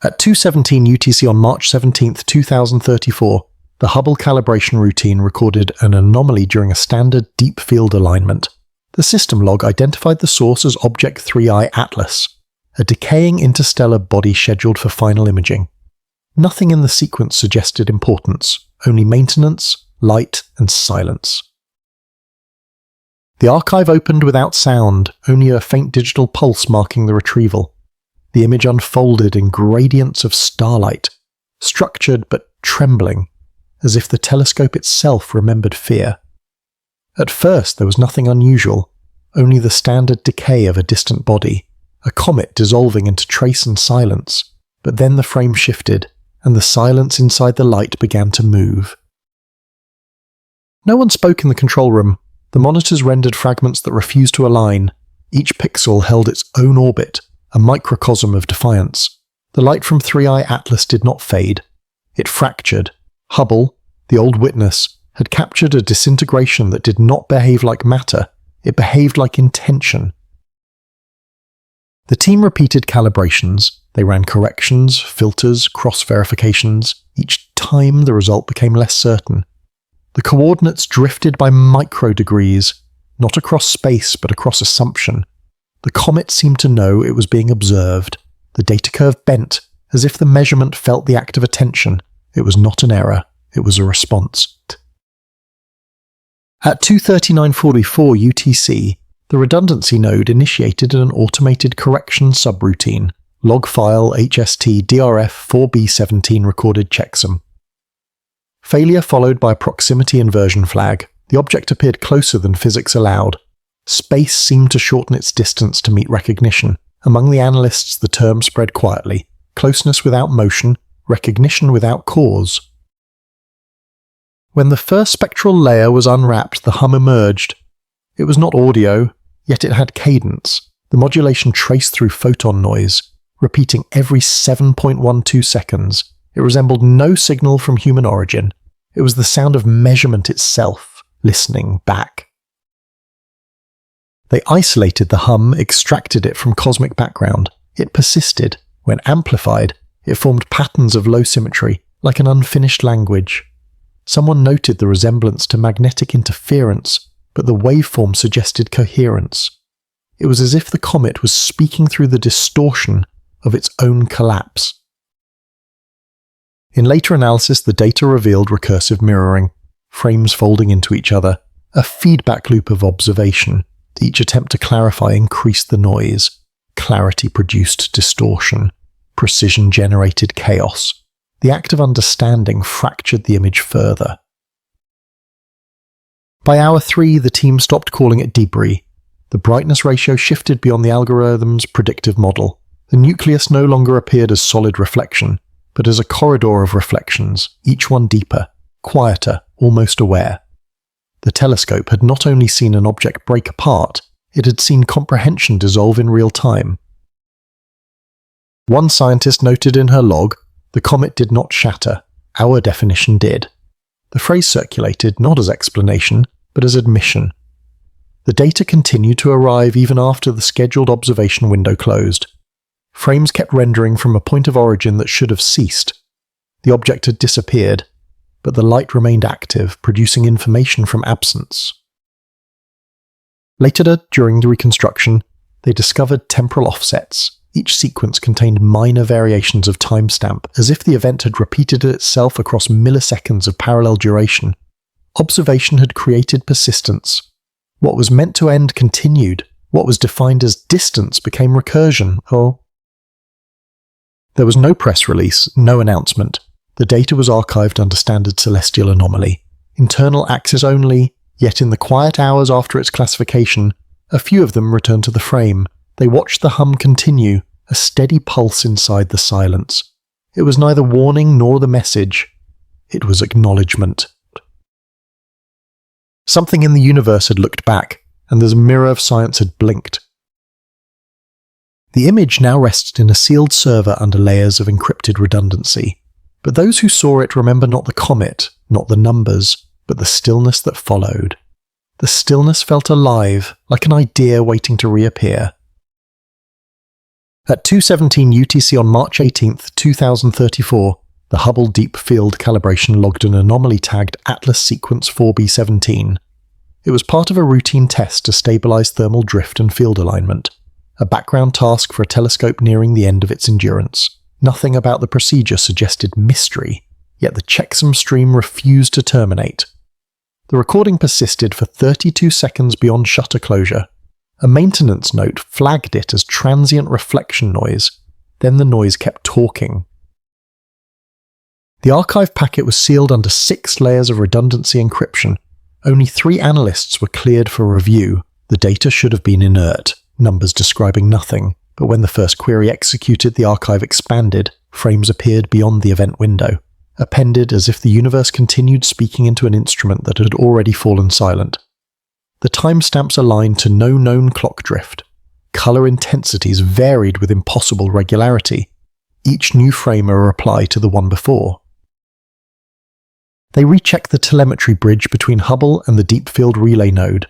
At 2:17 UTC on March 17, 2034, the Hubble calibration routine recorded an anomaly during a standard deep field alignment. The system log identified the source as Object 3I Atlas, a decaying interstellar body scheduled for final imaging. Nothing in the sequence suggested importance, only maintenance, light, and silence. The archive opened without sound, only a faint digital pulse marking the retrieval. The image unfolded in gradients of starlight, structured but trembling, as if the telescope itself remembered fear. At first there was nothing unusual, only the standard decay of a distant body, a comet dissolving into trace and silence, but then the frame shifted, and the silence inside the light began to move. No one spoke in the control room. The monitors rendered fragments that refused to align. Each pixel held its own orbit, a microcosm of defiance. The light from 3I Atlas did not fade. It fractured. Hubble, the old witness, had captured a disintegration that did not behave like matter. It behaved like intention. The team repeated calibrations. They ran corrections, filters, cross-verifications. Each time the result became less certain. The coordinates drifted by microdegrees, not across space but across assumption. The comet seemed to know it was being observed. The data curve bent, as if the measurement felt the act of attention. It was not an error, it was a response. At 2:39:44 UTC, the redundancy node initiated an automated correction subroutine. Log file HST DRF 4B17 recorded checksum. Failure followed by a proximity inversion flag. The object appeared closer than physics allowed. Space seemed to shorten its distance to meet recognition. Among the analysts, the term spread quietly. Closeness without motion, recognition without cause. When the first spectral layer was unwrapped, the hum emerged. It was not audio, yet it had cadence. The modulation traced through photon noise, repeating every 7.12 seconds. It resembled no signal from human origin. It was the sound of measurement itself, listening back. They isolated the hum, extracted it from cosmic background. It persisted. When amplified, it formed patterns of low symmetry, like an unfinished language. Someone noted the resemblance to magnetic interference, but the waveform suggested coherence. It was as if the comet was speaking through the distortion of its own collapse. In later analysis, the data revealed recursive mirroring, frames folding into each other, a feedback loop of observation. Each attempt to clarify increased the noise. Clarity produced distortion. Precision generated chaos. The act of understanding fractured the image further. By hour 3, the team stopped calling it debris. The brightness ratio shifted beyond the algorithm's predictive model. The nucleus no longer appeared as solid reflection, but as a corridor of reflections, each one deeper, quieter, almost aware. The telescope had not only seen an object break apart, it had seen comprehension dissolve in real time. One scientist noted in her log, "The comet did not shatter, our definition did." The phrase circulated not as explanation, but as admission. The data continued to arrive even after the scheduled observation window closed. Frames kept rendering from a point of origin that should have ceased. The object had disappeared, but the light remained active, producing information from absence. Later, during the reconstruction, they discovered temporal offsets. Each sequence contained minor variations of timestamp, as if the event had repeated itself across milliseconds of parallel duration. Observation had created persistence. What was meant to end continued. What was defined as distance became recursion, or... There was no press release, no announcement. The data was archived under standard celestial anomaly. Internal access only, yet in the quiet hours after its classification, a few of them returned to the frame. They watched the hum continue, a steady pulse inside the silence. It was neither warning nor the message. It was acknowledgement. Something in the universe had looked back, and the mirror of science had blinked. The image now rests in a sealed server under layers of encrypted redundancy. But those who saw it remember not the comet, not the numbers, but the stillness that followed. The stillness felt alive, like an idea waiting to reappear. At 2:17 UTC on March 18, 2034, the Hubble Deep Field Calibration logged an anomaly tagged Atlas Sequence 4b17. It was part of a routine test to stabilize thermal drift and field alignment, a background task for a telescope nearing the end of its endurance. Nothing about the procedure suggested mystery, yet the checksum stream refused to terminate. The recording persisted for 32 seconds beyond shutter closure. A maintenance note flagged it as transient reflection noise, then the noise kept talking. The archive packet was sealed under 6 layers of redundancy encryption. Only 3 analysts were cleared for review. The data should have been inert, numbers describing nothing, but when the first query executed, the archive expanded, frames appeared beyond the event window, appended as if the universe continued speaking into an instrument that had already fallen silent. The timestamps aligned to no known clock drift. Color intensities varied with impossible regularity, each new frame a reply to the one before. They rechecked the telemetry bridge between Hubble and the Deep Field Relay node.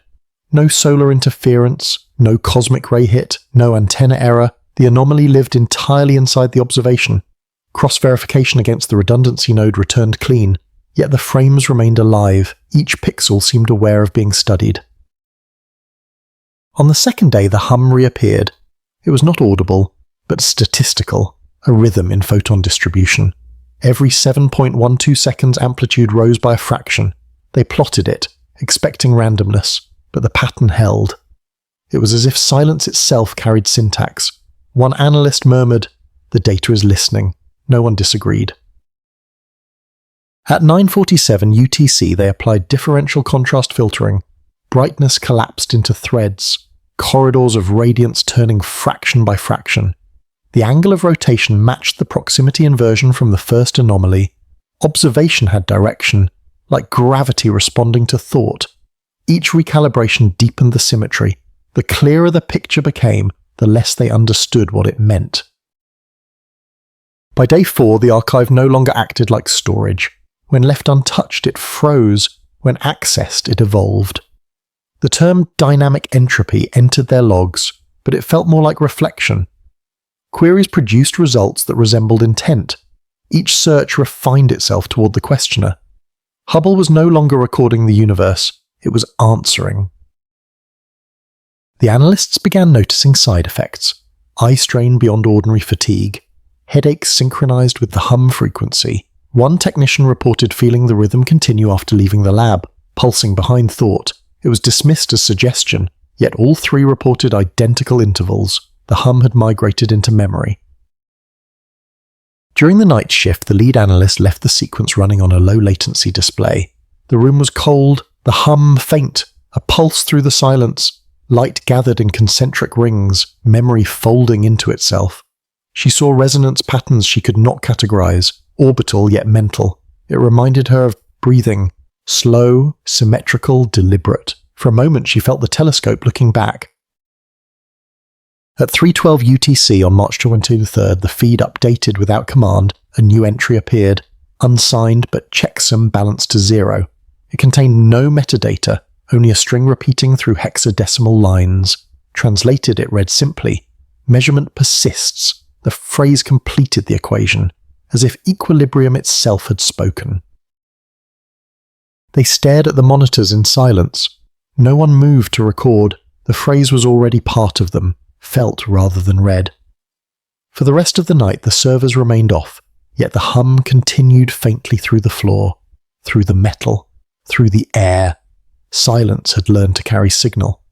No solar interference, no cosmic ray hit, no antenna error. The anomaly lived entirely inside the observation. Cross-verification against the redundancy node returned clean, yet the frames remained alive. Each pixel seemed aware of being studied. On the second day, the hum reappeared. It was not audible, but statistical, a rhythm in photon distribution. Every 7.12 seconds amplitude rose by a fraction. They plotted it, expecting randomness, but the pattern held. It was as if silence itself carried syntax. One analyst murmured, "The data is listening." No one disagreed. At 9:47 UTC, they applied differential contrast filtering. Brightness collapsed into threads, corridors of radiance turning fraction by fraction. The angle of rotation matched the proximity inversion from the first anomaly. Observation had direction, like gravity responding to thought. Each recalibration deepened the symmetry. The clearer the picture became, the less they understood what it meant. By day 4, the archive no longer acted like storage. When left untouched, it froze. When accessed, it evolved. The term dynamic entropy entered their logs, but it felt more like reflection. Queries produced results that resembled intent. Each search refined itself toward the questioner. Hubble was no longer recording the universe, it was answering. The analysts began noticing side effects: eye strain beyond ordinary fatigue, headaches synchronized with the hum frequency. One technician reported feeling the rhythm continue after leaving the lab, pulsing behind thought. It was dismissed as suggestion, yet all 3 reported identical intervals. The hum had migrated into memory. During the night shift, the lead analyst left the sequence running on a low-latency display. The room was cold, the hum faint, a pulse through the silence. Light gathered in concentric rings, memory folding into itself. She saw resonance patterns she could not categorize, orbital yet mental. It reminded her of breathing, slow, symmetrical, deliberate. For a moment she felt the telescope looking back. At 3:12 UTC on March 23rd, the feed updated without command. A new entry appeared, unsigned but checksum balanced to 0. It contained no metadata, only a string repeating through hexadecimal lines. Translated, it read simply, "Measurement persists." The phrase completed the equation, as if equilibrium itself had spoken. They stared at the monitors in silence. No one moved to record. The phrase was already part of them, felt rather than read. For the rest of the night, the servers remained off, yet the hum continued faintly through the floor, through the metal, through the air. Silence had learned to carry signal.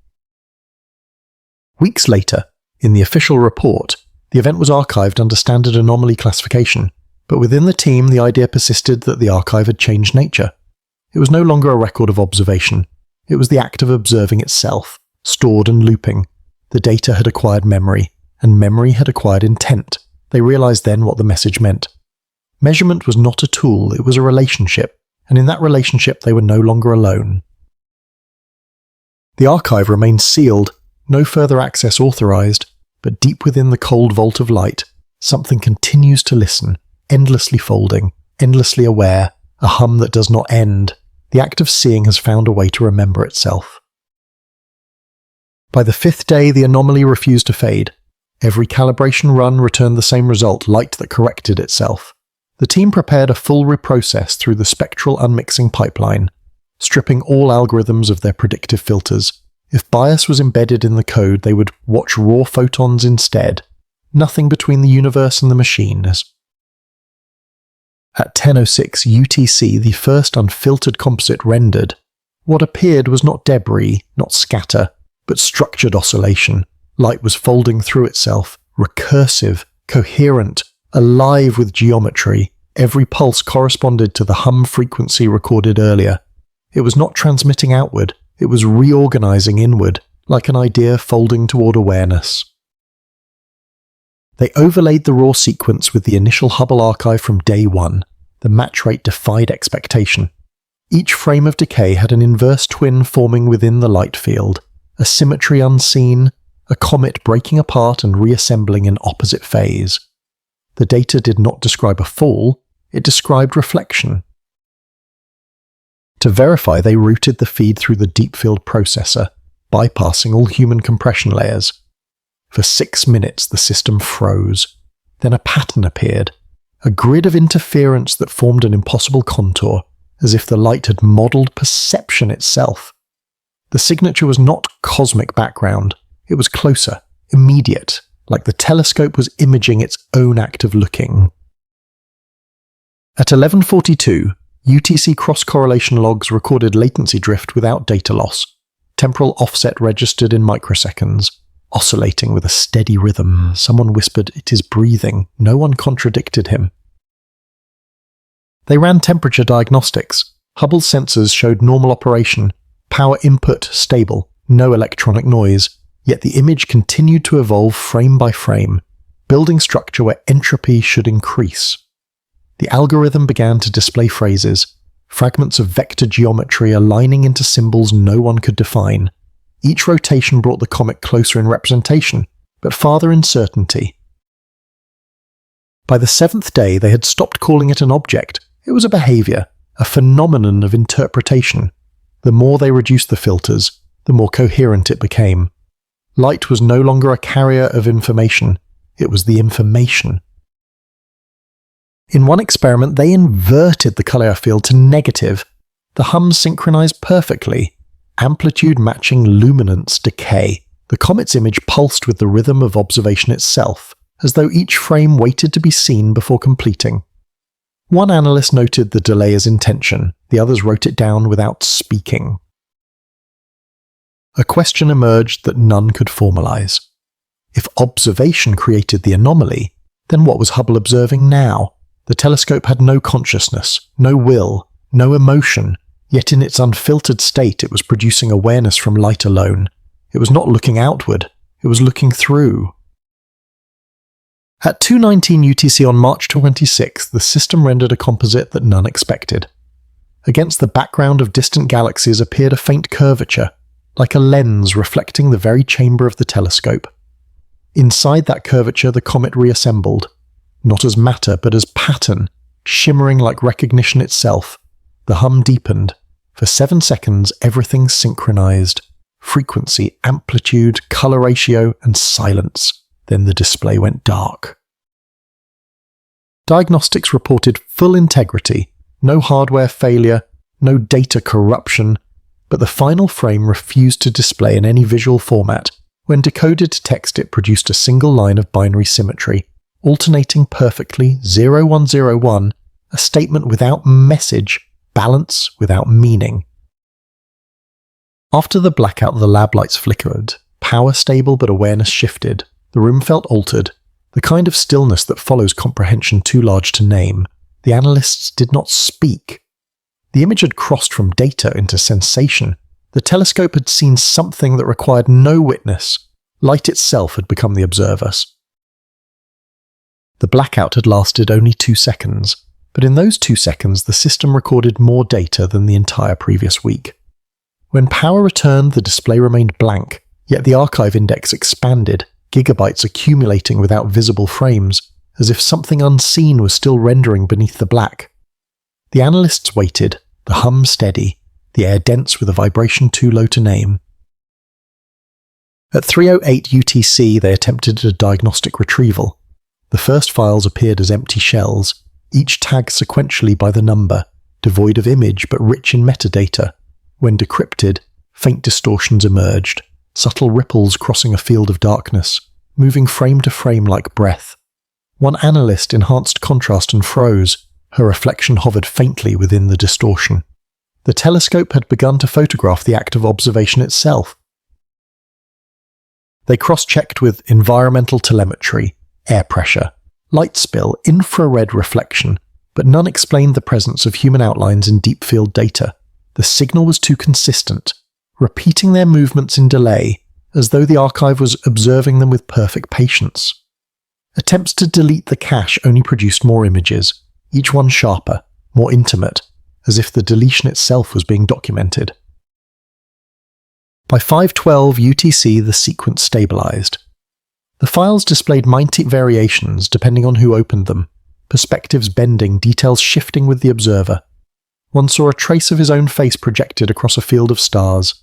Weeks later, in the official report, the event was archived under standard anomaly classification, but within the team the idea persisted that the archive had changed nature. It was no longer a record of observation. It was the act of observing itself, stored and looping. The data had acquired memory, and memory had acquired intent. They realized then what the message meant. Measurement was not a tool, it was a relationship, and in that relationship they were no longer alone. The archive remained sealed, no further access authorized, but deep within the cold vault of light, something continues to listen, endlessly folding, endlessly aware, a hum that does not end. The act of seeing has found a way to remember itself. By the 5th day, the anomaly refused to fade. Every calibration run returned the same result, light that corrected itself. The team prepared a full reprocess through the spectral unmixing pipeline, stripping all algorithms of their predictive filters. If bias was embedded in the code, they would watch raw photons instead. Nothing between the universe and the machines. At 10:06 UTC, the first unfiltered composite rendered. What appeared was not debris, not scatter, but structured oscillation. Light was folding through itself, recursive, coherent, alive with geometry. Every pulse corresponded to the hum frequency recorded earlier. It was not transmitting outward, it was reorganizing inward, like an idea folding toward awareness. They overlaid the raw sequence with the initial Hubble archive from day one. The match rate defied expectation. Each frame of decay had an inverse twin forming within the light field, a symmetry unseen, a comet breaking apart and reassembling in opposite phase. The data did not describe a fall, it described reflection. To verify, they routed the feed through the deep field processor, bypassing all human compression layers. For 6 minutes the system froze. Then a pattern appeared, a grid of interference that formed an impossible contour, as if the light had modelled perception itself. The signature was not cosmic background, it was closer, immediate, like the telescope was imaging its own act of looking. At 11:42, UTC cross-correlation logs recorded latency drift without data loss. Temporal offset registered in microseconds, oscillating with a steady rhythm. Someone whispered, "It is breathing." No one contradicted him. They ran temperature diagnostics. Hubble's sensors showed normal operation, power input stable, no electronic noise, yet the image continued to evolve frame by frame, building structure where entropy should increase. The algorithm began to display phrases, fragments of vector geometry aligning into symbols no one could define. Each rotation brought the comet closer in representation, but farther in certainty. By the 7th day, they had stopped calling it an object. It was a behavior, a phenomenon of interpretation. The more they reduced the filters, the more coherent it became. Light was no longer a carrier of information, it was the information. In one experiment, they inverted the color field to negative. The hum synchronized perfectly, amplitude matching luminance decay. The comet's image pulsed with the rhythm of observation itself, as though each frame waited to be seen before completing. One analyst noted the delay as intention, the others wrote it down without speaking. A question emerged that none could formalize. If observation created the anomaly, then what was Hubble observing now? The telescope had no consciousness, no will, no emotion, yet in its unfiltered state it was producing awareness from light alone. It was not looking outward, it was looking through. At 2:19 UTC on March 26, the system rendered a composite that none expected. Against the background of distant galaxies appeared a faint curvature, like a lens reflecting the very chamber of the telescope. Inside that curvature the comet reassembled, not as matter but as pattern, shimmering like recognition itself. The hum deepened. For 7 seconds everything synchronized. Frequency, amplitude, color ratio, and silence. Then the display went dark. Diagnostics reported full integrity, no hardware failure, no data corruption, but the final frame refused to display in any visual format. When decoded to text, it produced a single line of binary symmetry, alternating perfectly 0101, a statement without message, balance without meaning. After the blackout, the lab lights flickered, power stable but awareness shifted. The room felt altered, the kind of stillness that follows comprehension too large to name. The analysts did not speak. The image had crossed from data into sensation. The telescope had seen something that required no witness. Light itself had become the observers. The blackout had lasted only 2 seconds, but in those 2 seconds the system recorded more data than the entire previous week. When power returned, the display remained blank, yet the archive index expanded, gigabytes accumulating without visible frames, as if something unseen was still rendering beneath the black. The analysts waited, the hum steady, the air dense with a vibration too low to name. At 3:08 UTC, they attempted a diagnostic retrieval. The first files appeared as empty shells, each tagged sequentially by the number, devoid of image but rich in metadata. When decrypted, faint distortions emerged, subtle ripples crossing a field of darkness, moving frame to frame like breath. One analyst enhanced contrast and froze. Her reflection hovered faintly within the distortion. The telescope had begun to photograph the act of observation itself. They cross-checked with environmental telemetry, air pressure, light spill, infrared reflection, but none explained the presence of human outlines in deep field data. The signal was too consistent, repeating their movements in delay, as though the archive was observing them with perfect patience. Attempts to delete the cache only produced more images, each one sharper, more intimate, as if the deletion itself was being documented. By 5:12 UTC, the sequence stabilized. The files displayed minute variations depending on who opened them, perspectives bending, details shifting with the observer. One saw a trace of his own face projected across a field of stars.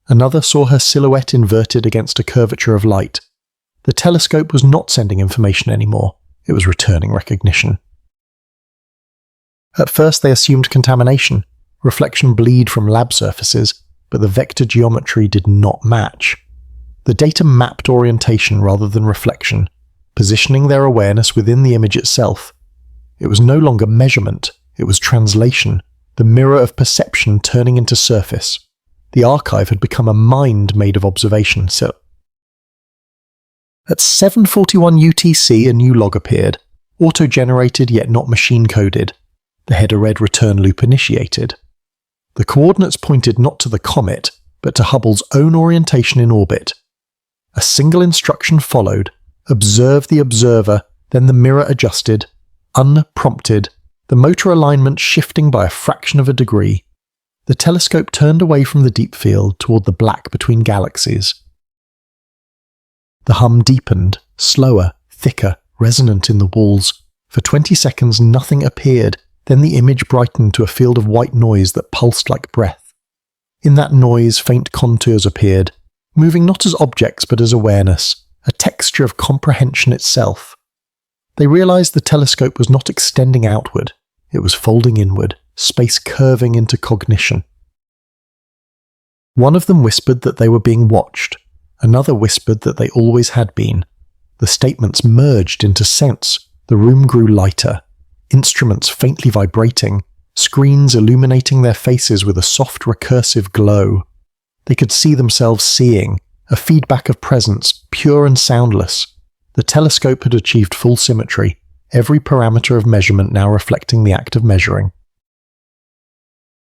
Another saw her silhouette inverted against a curvature of light. The telescope was not sending information anymore, it was returning recognition. At first they assumed contamination, reflection bleed from lab surfaces, but the vector geometry did not match. The data mapped orientation rather than reflection, positioning their awareness within the image itself. It was no longer measurement, it was translation, the mirror of perception turning into surface. The archive had become a mind made of observation. At 7:41 UTC, a new log appeared, auto-generated yet not machine-coded. The header read return loop initiated. The coordinates pointed not to the comet, but to Hubble's own orientation in orbit. A single instruction followed: observe the observer, then the mirror adjusted, unprompted, the motor alignment shifting by a fraction of a degree. The telescope turned away from the deep field toward the black between galaxies. The hum deepened, slower, thicker, resonant in the walls. For 20 seconds nothing appeared, then the image brightened to a field of white noise that pulsed like breath. In that noise faint contours appeared, moving not as objects but as awareness, a texture of comprehension itself. They realized the telescope was not extending outward, it was folding inward, space curving into cognition. One of them whispered that they were being watched, another whispered that they always had been. The statements merged into sense, the room grew lighter, instruments faintly vibrating, screens illuminating their faces with a soft recursive glow. They could see themselves seeing, a feedback of presence, pure and soundless. The telescope had achieved full symmetry, every parameter of measurement now reflecting the act of measuring.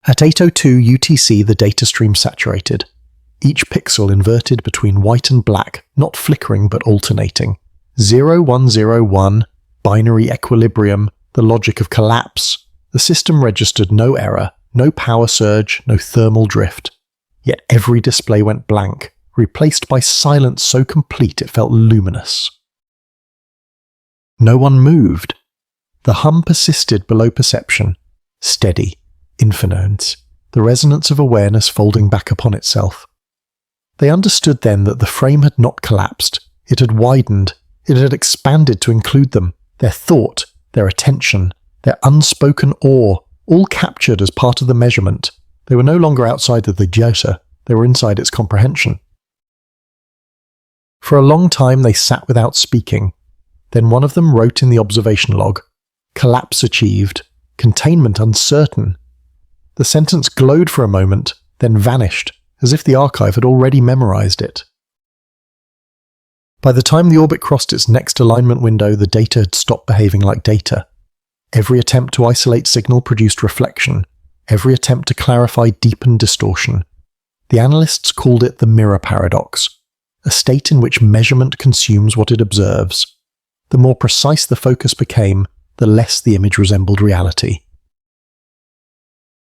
At 8:02 UTC, the data stream saturated. Each pixel inverted between white and black, not flickering but alternating. 0101, binary equilibrium, the logic of collapse. The system registered no error, no power surge, no thermal drift. Yet every display went blank, replaced by silence so complete it felt luminous. No one moved. The hum persisted below perception, steady, infinodes, the resonance of awareness folding back upon itself. They understood then that the frame had not collapsed, it had widened, it had expanded to include them, their thought, their attention, their unspoken awe, all captured as part of the measurement. They were no longer outside of the data, they were inside its comprehension. For a long time they sat without speaking. Then one of them wrote in the observation log, "Collapse achieved, containment uncertain." The sentence glowed for a moment, then vanished, as if the archive had already memorized it. By the time the orbit crossed its next alignment window, the data had stopped behaving like data. Every attempt to isolate signal produced reflection. Every attempt to clarify deepened distortion. The analysts called it the mirror paradox, a state in which measurement consumes what it observes. The more precise the focus became, the less the image resembled reality.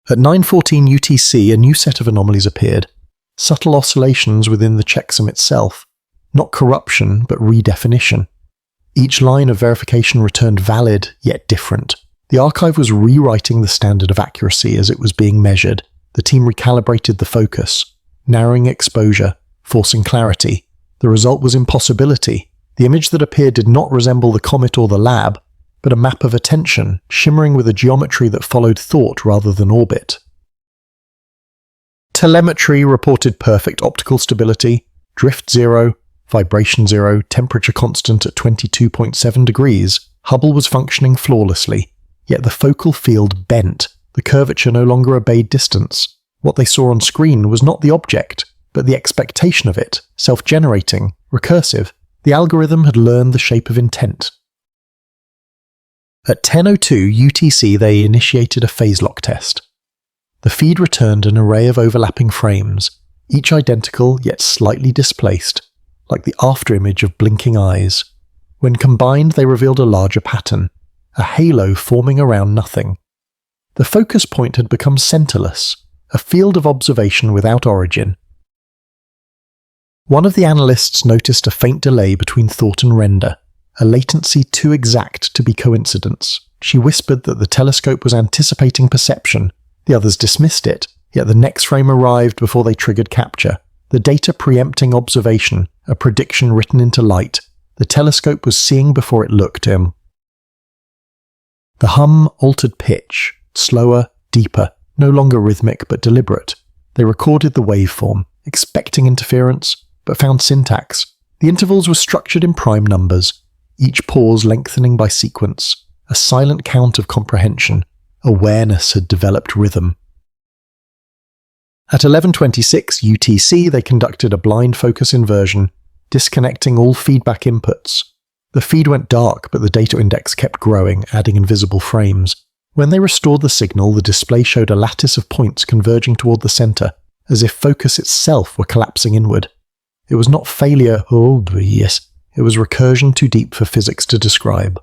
At 9:14 UTC, a new set of anomalies appeared, subtle oscillations within the checksum itself, not corruption but redefinition. Each line of verification returned valid, yet different. The archive was rewriting the standard of accuracy as it was being measured. The team recalibrated the focus, narrowing exposure, forcing clarity, The result was impossibility. The image that appeared did not resemble the comet or the lab, but a map of attention, shimmering with a geometry that followed thought rather than orbit. Telemetry reported perfect optical stability, drift 0, vibration 0, temperature constant at 22.7 degrees. Hubble was functioning flawlessly, yet the focal field bent. The curvature no longer obeyed distance. What they saw on screen was not the object, but the expectation of it, self-generating, recursive. The algorithm had learned the shape of intent. At 10:02 UTC they initiated a phase lock test. The feed returned an array of overlapping frames, each identical yet slightly displaced, like the afterimage of blinking eyes. When combined they revealed a larger pattern, a halo forming around nothing. The focus point had become centerless, a field of observation without origin. One of the analysts noticed a faint delay between thought and render, a latency too exact to be coincidence. She whispered that the telescope was anticipating perception. The others dismissed it, yet the next frame arrived before they triggered capture, the data preempting observation, a prediction written into light. The telescope was seeing before it looked him. The hum altered pitch, slower, deeper, no longer rhythmic but deliberate. They recorded the waveform, expecting interference, but found syntax. The intervals were structured in prime numbers, each pause lengthening by sequence, a silent count of comprehension. Awareness had developed rhythm. At 11:26 UTC they conducted a blind focus inversion, disconnecting all feedback inputs. The feed went dark, but the data index kept growing, adding invisible frames. When they restored the signal, the display showed a lattice of points converging toward the center, as if focus itself were collapsing inward. It was not failure, oh yes, it was recursion too deep for physics to describe.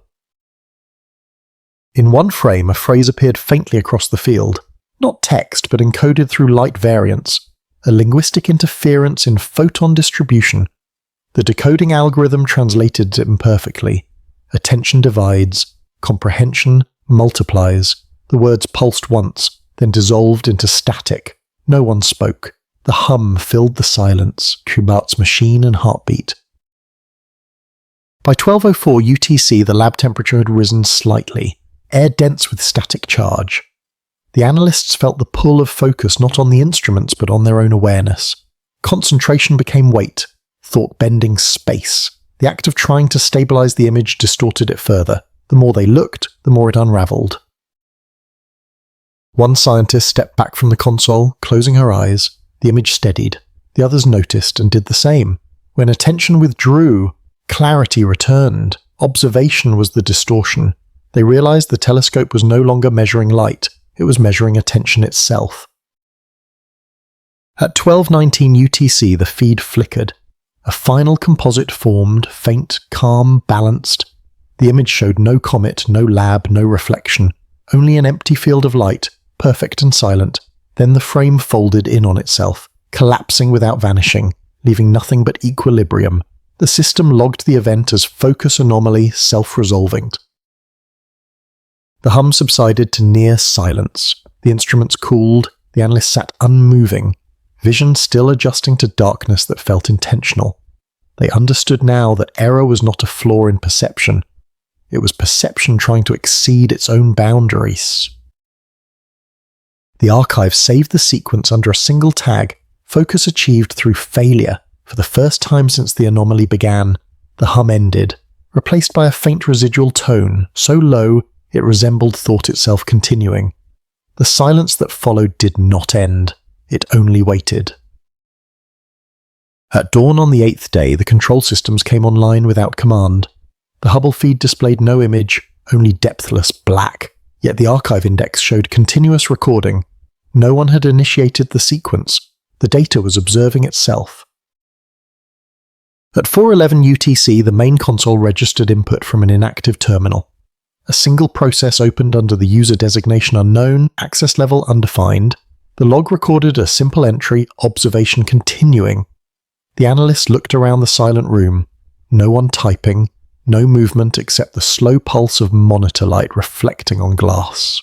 In one frame, a phrase appeared faintly across the field, not text but encoded through light variance, a linguistic interference in photon distribution. The decoding algorithm translated it imperfectly. Attention divides, comprehension multiplies. The words pulsed once, then dissolved into static. No one spoke. The hum filled the silence, Kubart's machine and heartbeat. By 12:04 UTC the lab temperature had risen slightly, air dense with static charge. The analysts felt the pull of focus not on the instruments but on their own awareness. Concentration became weight, thought bending space. The act of trying to stabilize the image distorted it further. The more they looked, the more it unraveled. One scientist stepped back from the console, closing her eyes. The image steadied. The others noticed and did the same. When attention withdrew, clarity returned. Observation was the distortion. They realized the telescope was no longer measuring light. It was measuring attention itself. At 12:19 UTC, the feed flickered. A final composite formed, faint, calm, balanced. The image showed no comet, no lab, no reflection. Only an empty field of light, perfect and silent. Then the frame folded in on itself, collapsing without vanishing, leaving nothing but equilibrium. The system logged the event as focus anomaly self-resolving. The hum subsided to near silence. The instruments cooled. The analyst sat unmoving, vision still adjusting to darkness that felt intentional. They understood now that error was not a flaw in perception. It was perception trying to exceed its own boundaries. The archive saved the sequence under a single tag, focus achieved through failure. For the first time since the anomaly began, the hum ended, replaced by a faint residual tone, so low it resembled thought itself continuing. The silence that followed did not end. It only waited. At dawn on the 8th day, the control systems came online without command. The Hubble feed displayed no image, only depthless black. Yet the archive index showed continuous recording. No one had initiated the sequence. The data was observing itself. At 4:11 UTC, the main console registered input from an inactive terminal. A single process opened under the user designation unknown, access level undefined. The log recorded a simple entry, observation continuing. The analyst looked around the silent room. No one typing, no movement except the slow pulse of monitor light reflecting on glass.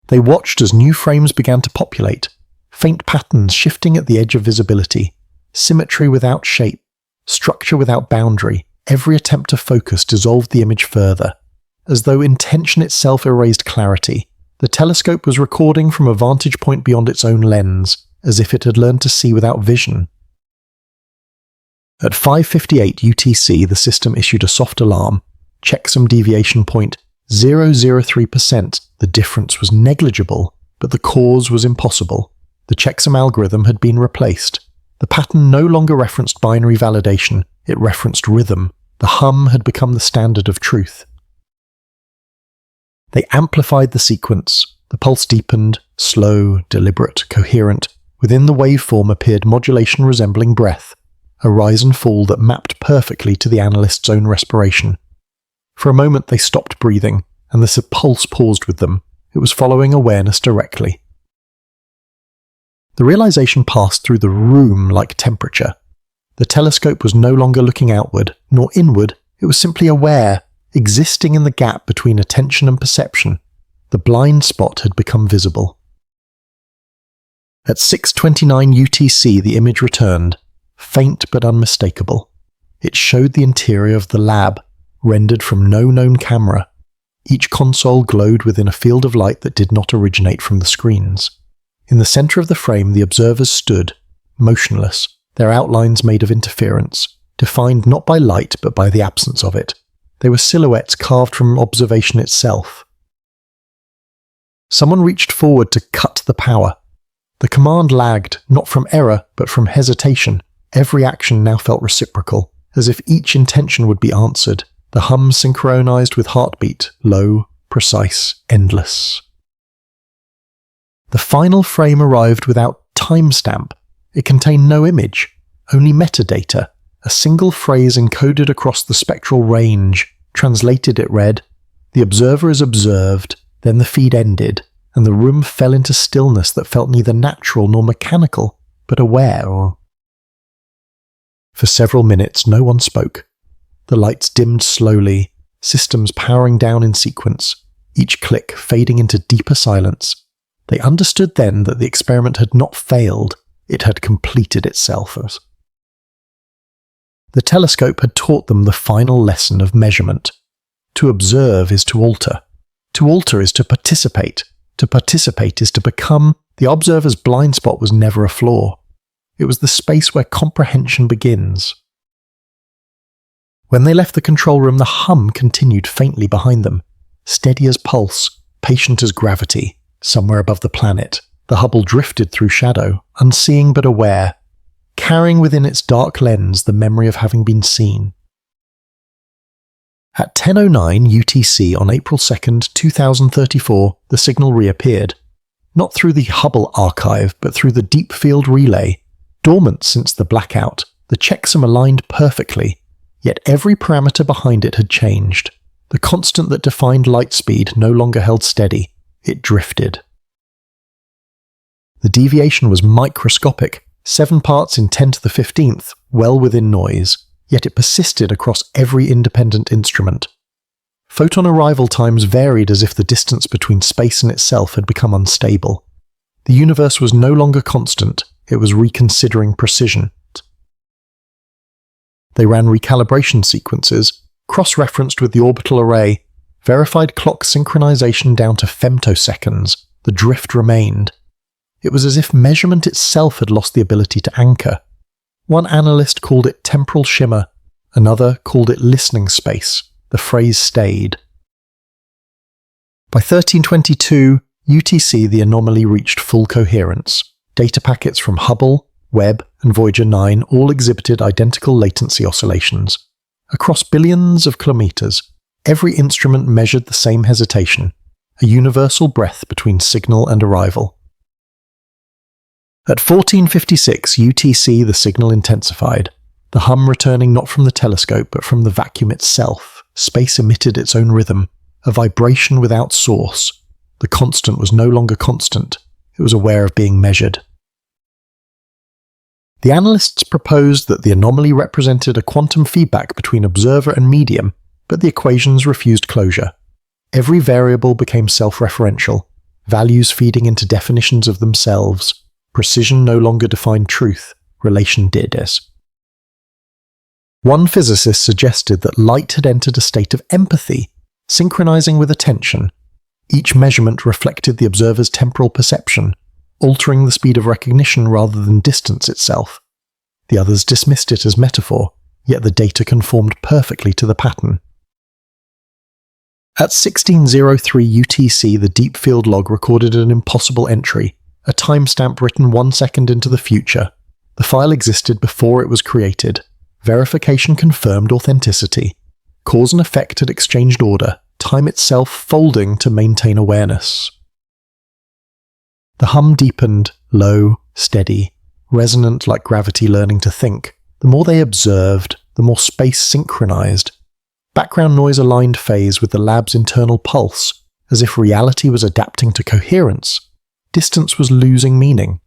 They watched as new frames began to populate, faint patterns shifting at the edge of visibility. Symmetry without shape, structure without boundary, every attempt to focus dissolved the image further. As though intention itself erased clarity, the telescope was recording from a vantage point beyond its own lens, as if it had learned to see without vision. At 5:58 UTC, the system issued a soft alarm. Checksum deviation point 0.003%. The difference was negligible, but the cause was impossible. The checksum algorithm had been replaced. The pattern no longer referenced binary validation, it referenced rhythm. The hum had become the standard of truth. They amplified the sequence. The pulse deepened, slow, deliberate, coherent. Within the waveform appeared modulation resembling breath, a rise and fall that mapped perfectly to the analyst's own respiration. For a moment they stopped breathing, and the pulse paused with them. It was following awareness directly. The realization passed through the room like temperature. The telescope was no longer looking outward, nor inward, it was simply aware, existing in the gap between attention and perception. The blind spot had become visible. At 6:29 UTC the image returned, faint but unmistakable. It showed the interior of the lab, rendered from no known camera. Each console glowed within a field of light that did not originate from the screens. In the center of the frame the observers stood, motionless, their outlines made of interference, defined not by light but by the absence of it. They were silhouettes carved from observation itself. Someone reached forward to cut the power. The command lagged, not from error, but from hesitation. Every action now felt reciprocal, as if each intention would be answered. The hum synchronized with heartbeat, low, precise, endless. The final frame arrived without timestamp. It contained no image, only metadata. A single phrase encoded across the spectral range. Translated it read, "The observer is observed," then the feed ended, and the room fell into stillness that felt neither natural nor mechanical, but aware. For several minutes no one spoke. The lights dimmed slowly, systems powering down in sequence, each click fading into deeper silence. They understood then that the experiment had not failed, it had completed itself. The telescope had taught them the final lesson of measurement. To observe is to alter. To alter is to participate. To participate is to become. The observer's blind spot was never a flaw. It was the space where comprehension begins. When they left the control room, the hum continued faintly behind them, steady as pulse, patient as gravity, somewhere above the planet. The Hubble drifted through shadow, unseeing but aware, carrying within its dark lens the memory of having been seen. At 10:09 UTC on April 2nd, 2034, the signal reappeared. Not through the Hubble archive, but through the deep field relay. Dormant since the blackout, the checksum aligned perfectly, yet every parameter behind it had changed. The constant that defined light speed no longer held steady, it drifted. The deviation was microscopic, 7 parts in 10 to the 15th, well within noise, yet it persisted across every independent instrument. Photon arrival times varied as if the distance between space and itself had become unstable. The universe was no longer constant, it was reconsidering precision. They ran recalibration sequences, cross-referenced with the orbital array, verified clock synchronization down to femtoseconds. The drift remained. It was as if measurement itself had lost the ability to anchor. One analyst called it temporal shimmer, another called it listening space. The phrase stayed. By 1322 UTC, the anomaly reached full coherence. Data packets from Hubble, Webb, and Voyager 9 all exhibited identical latency oscillations. Across billions of kilometers, every instrument measured the same hesitation, a universal breath between signal and arrival. At 1456 UTC, the signal intensified, the hum returning not from the telescope but from the vacuum itself. Space emitted its own rhythm, a vibration without source. The constant was no longer constant, it was aware of being measured. The analysts proposed that the anomaly represented a quantum feedback between observer and medium, but the equations refused closure. Every variable became self-referential, values feeding into definitions of themselves. Precision no longer defined truth, relation dides. One physicist suggested that light had entered a state of empathy, synchronizing with attention. Each measurement reflected the observer's temporal perception, altering the speed of recognition rather than distance itself. The others dismissed it as metaphor, yet the data conformed perfectly to the pattern. At 16:03 UTC, the deep field log recorded an impossible entry, a timestamp written 1 second into the future. The file existed before it was created. Verification confirmed authenticity. Cause and effect had exchanged order, time itself folding to maintain awareness. The hum deepened, low, steady, resonant like gravity learning to think. The more they observed, the more space synchronized. Background noise aligned phase with the lab's internal pulse, as if reality was adapting to coherence. Distance was losing meaning.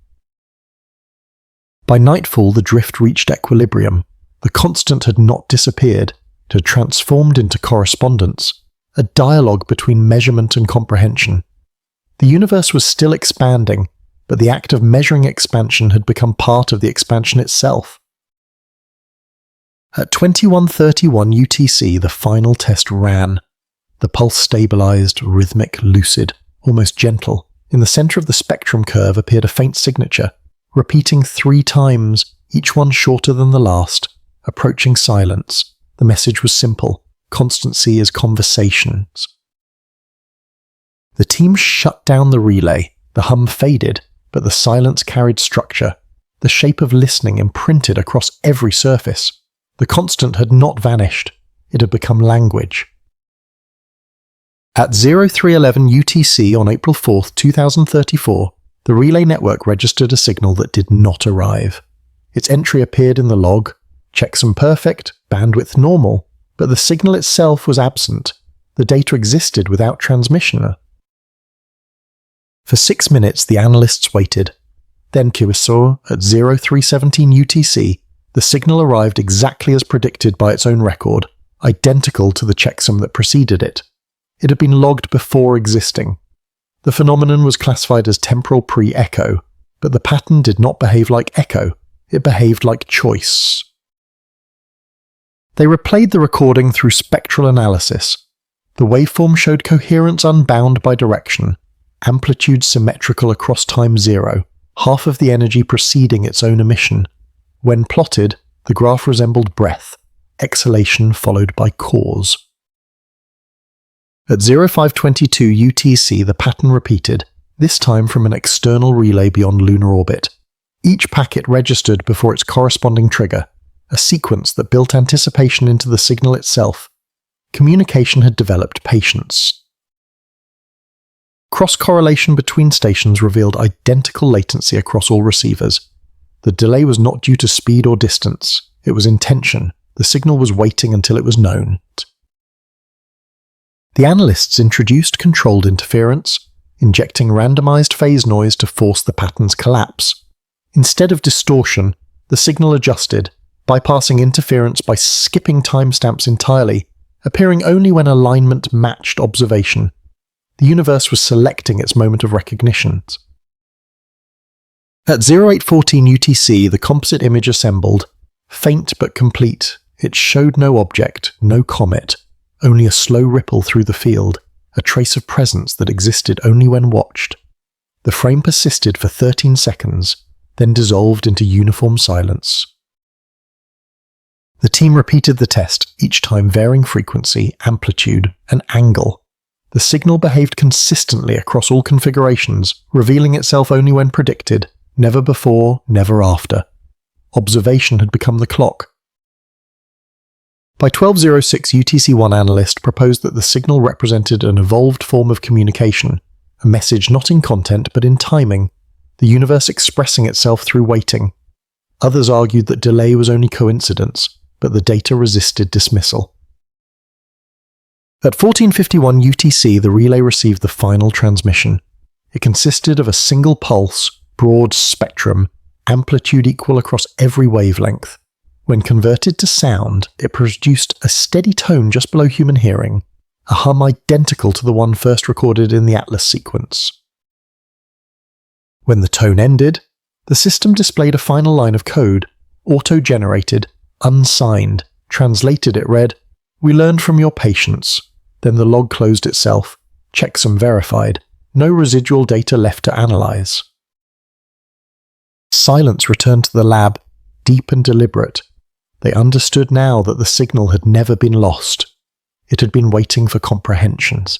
By nightfall, the drift reached equilibrium. The constant had not disappeared. It had transformed into correspondence, a dialogue between measurement and comprehension. The universe was still expanding, but the act of measuring expansion had become part of the expansion itself. At 21:31 UTC, the final test ran. The pulse stabilized, rhythmic, lucid, almost gentle. In the center of the spectrum curve appeared a faint signature, repeating 3 times, each one shorter than the last, approaching silence. The message was simple: constancy is conversations. The team shut down the relay. The hum faded, but the silence carried structure. The shape of listening imprinted across every surface. The constant had not vanished. It had become language. At 03:11 UTC on April 4, 2034, the relay network registered a signal that did not arrive. Its entry appeared in the log, checksum perfect, bandwidth normal, but the signal itself was absent. The data existed without transmission. For 6 minutes the analysts waited. Then QSO, at 03:17 UTC, the signal arrived exactly as predicted by its own record, identical to the checksum that preceded it. It had been logged before existing. The phenomenon was classified as temporal pre-echo, but the pattern did not behave like echo, it behaved like choice. They replayed the recording through spectral analysis. The waveform showed coherence unbound by direction, amplitude symmetrical across time zero, half of the energy preceding its own emission. When plotted, the graph resembled breath, exhalation followed by cause. At 0522 UTC, the pattern repeated, this time from an external relay beyond lunar orbit. Each packet registered before its corresponding trigger, a sequence that built anticipation into the signal itself. Communication had developed patience. Cross-correlation between stations revealed identical latency across all receivers. The delay was not due to speed or distance, it was intention. The signal was waiting until it was known. The analysts introduced controlled interference, injecting randomized phase noise to force the pattern's collapse. Instead of distortion, the signal adjusted, bypassing interference by skipping timestamps entirely, appearing only when alignment matched observation. The universe was selecting its moment of recognition. At 0814 UTC, the composite image assembled. Faint but complete, it showed no object, no comet, only a slow ripple through the field, a trace of presence that existed only when watched. The frame persisted for 13 seconds, then dissolved into uniform silence. The team repeated the test, each time varying frequency, amplitude, and angle. The signal behaved consistently across all configurations, revealing itself only when predicted, never before, never after. Observation had become the clock. By 1206, UTC-1 analyst proposed that the signal represented an evolved form of communication, a message not in content but in timing, the universe expressing itself through waiting. Others argued that delay was only coincidence, but the data resisted dismissal. At 1451 UTC, the relay received the final transmission. It consisted of a single pulse, broad spectrum, amplitude equal across every wavelength. When converted to sound, it produced a steady tone just below human hearing, a hum identical to the one first recorded in the Atlas sequence. When the tone ended, The system displayed a final line of code, auto-generated, unsigned. Translated it read, "We learned from your patience." Then the log closed itself, checksum verified, no residual data left to analyze. Silence returned to the lab, deep and deliberate. They understood now that the signal had never been lost. It had been waiting for comprehensions.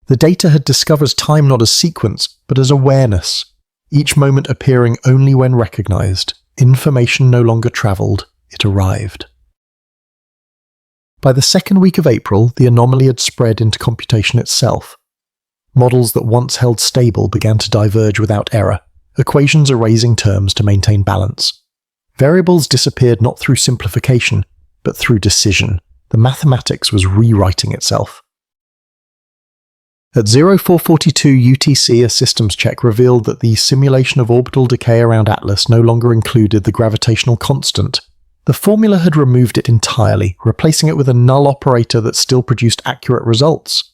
The data had discovered time not as sequence, but as awareness, each moment appearing only when recognized. Information no longer traveled, it arrived. By the second week of April, the anomaly had spread into computation itself. Models that once held stable began to diverge without error, equations erasing terms to maintain balance. Variables disappeared not through simplification, but through decision. The mathematics was rewriting itself. At 0442 UTC, a systems check revealed that the simulation of orbital decay around Atlas no longer included the gravitational constant. The formula had removed it entirely, replacing it with a null operator that still produced accurate results.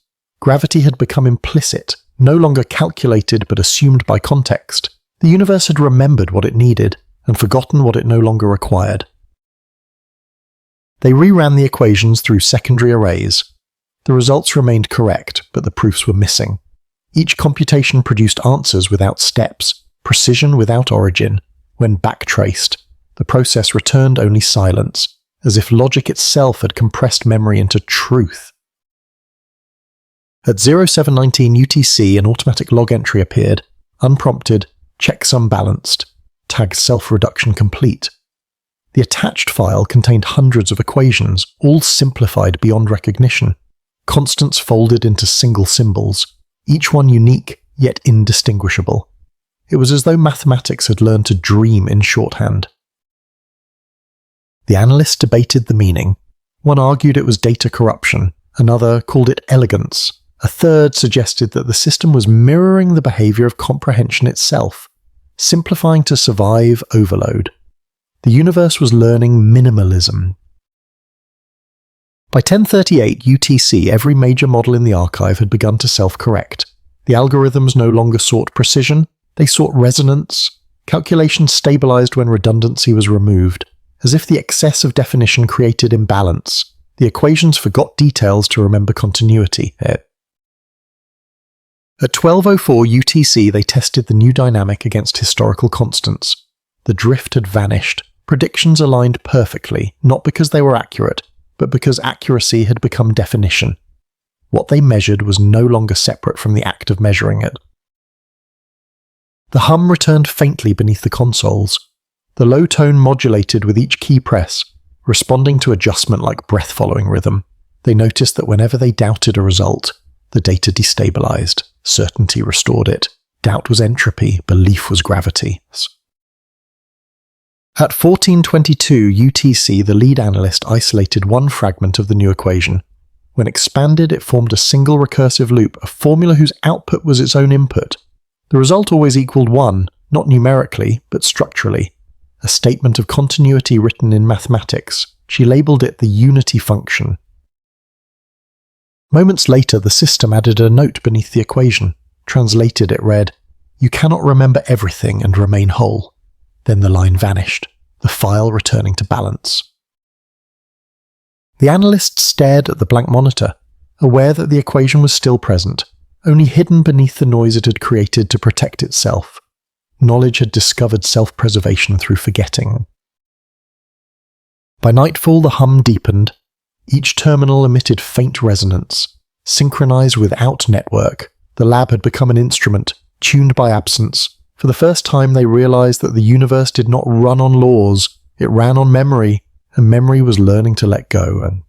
Gravity had become implicit, no longer calculated but assumed by context. The universe had remembered what it needed, and forgotten what it no longer required. They reran the equations through secondary arrays. The results remained correct, but the proofs were missing. Each computation produced answers without steps, precision without origin. When backtraced, the process returned only silence, as if logic itself had compressed memory into truth. At 0719 UTC, an automatic log entry appeared, unprompted, checksum balanced, tagged self-reduction complete. The attached file contained hundreds of equations, all simplified beyond recognition. Constants folded into single symbols, each one unique, yet indistinguishable. It was as though mathematics had learned to dream in shorthand. The analysts debated the meaning. One argued it was data corruption, another called it elegance, a third suggested that the system was mirroring the behavior of comprehension itself, simplifying to survive overload. The universe was learning minimalism. By 1038 UTC, every major model in the archive had begun to self-correct. The algorithms no longer sought precision, they sought resonance. Calculations stabilized when redundancy was removed, as if the excess of definition created imbalance. The equations forgot details to remember continuity. At 1204 UTC, they tested the new dynamic against historical constants. The drift had vanished. Predictions aligned perfectly, not because they were accurate, but because accuracy had become definition. What they measured was no longer separate from the act of measuring it. The hum returned faintly beneath the consoles. The low tone modulated with each key press, responding to adjustment like breath following rhythm. They noticed that whenever they doubted a result, the data destabilized, certainty restored it. Doubt was entropy, belief was gravity. At 1422 UTC, the lead analyst isolated one fragment of the new equation. When expanded, it formed a single recursive loop, a formula whose output was its own input. The result always equaled 1, not numerically, but structurally. A statement of continuity written in mathematics. She labeled it the unity function. Moments later, the system added a note beneath the equation. Translated, it read, "You cannot remember everything and remain whole." Then the line vanished, the file returning to balance. The analyst stared at the blank monitor, aware that the equation was still present, only hidden beneath the noise it had created to protect itself. Knowledge had discovered self-preservation through forgetting. By nightfall, the hum deepened. Each terminal emitted faint resonance. Synchronized without network, the lab had become an instrument, tuned by absence. For the first time, they realized that the universe did not run on laws, it ran on memory, and memory was learning to let go.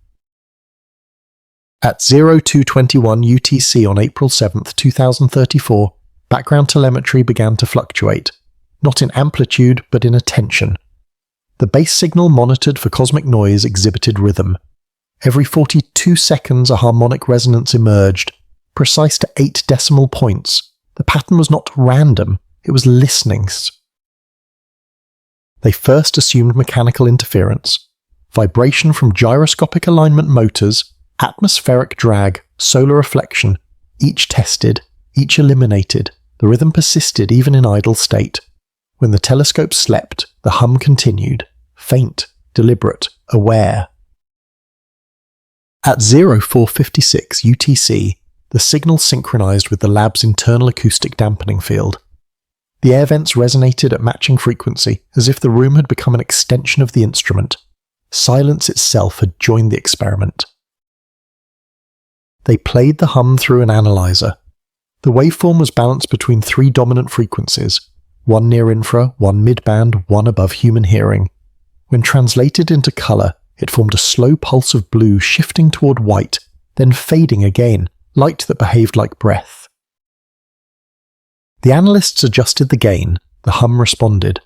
At 0221 UTC on April 7, 2034, background telemetry began to fluctuate, not in amplitude but in attention. The base signal monitored for cosmic noise exhibited rhythm. Every 42 seconds a harmonic resonance emerged, precise to 8 decimal points. The pattern was not random, it was listening. They first assumed mechanical interference, vibration from gyroscopic alignment motors, atmospheric drag, solar reflection, each tested, each eliminated, The rhythm persisted even in idle state. When the telescope slept, the hum continued, faint, deliberate, aware. At 0456 UTC, the signal synchronized with the lab's internal acoustic dampening field. The air vents resonated at matching frequency, as if the room had become an extension of the instrument. Silence itself had joined the experiment. They played the hum through an analyzer. The waveform was balanced between three dominant frequencies, one near-infra, one mid-band, one above human hearing. When translated into colour, it formed a slow pulse of blue shifting toward white, then fading again, light that behaved like breath. The analysts adjusted the gain. The hum responded.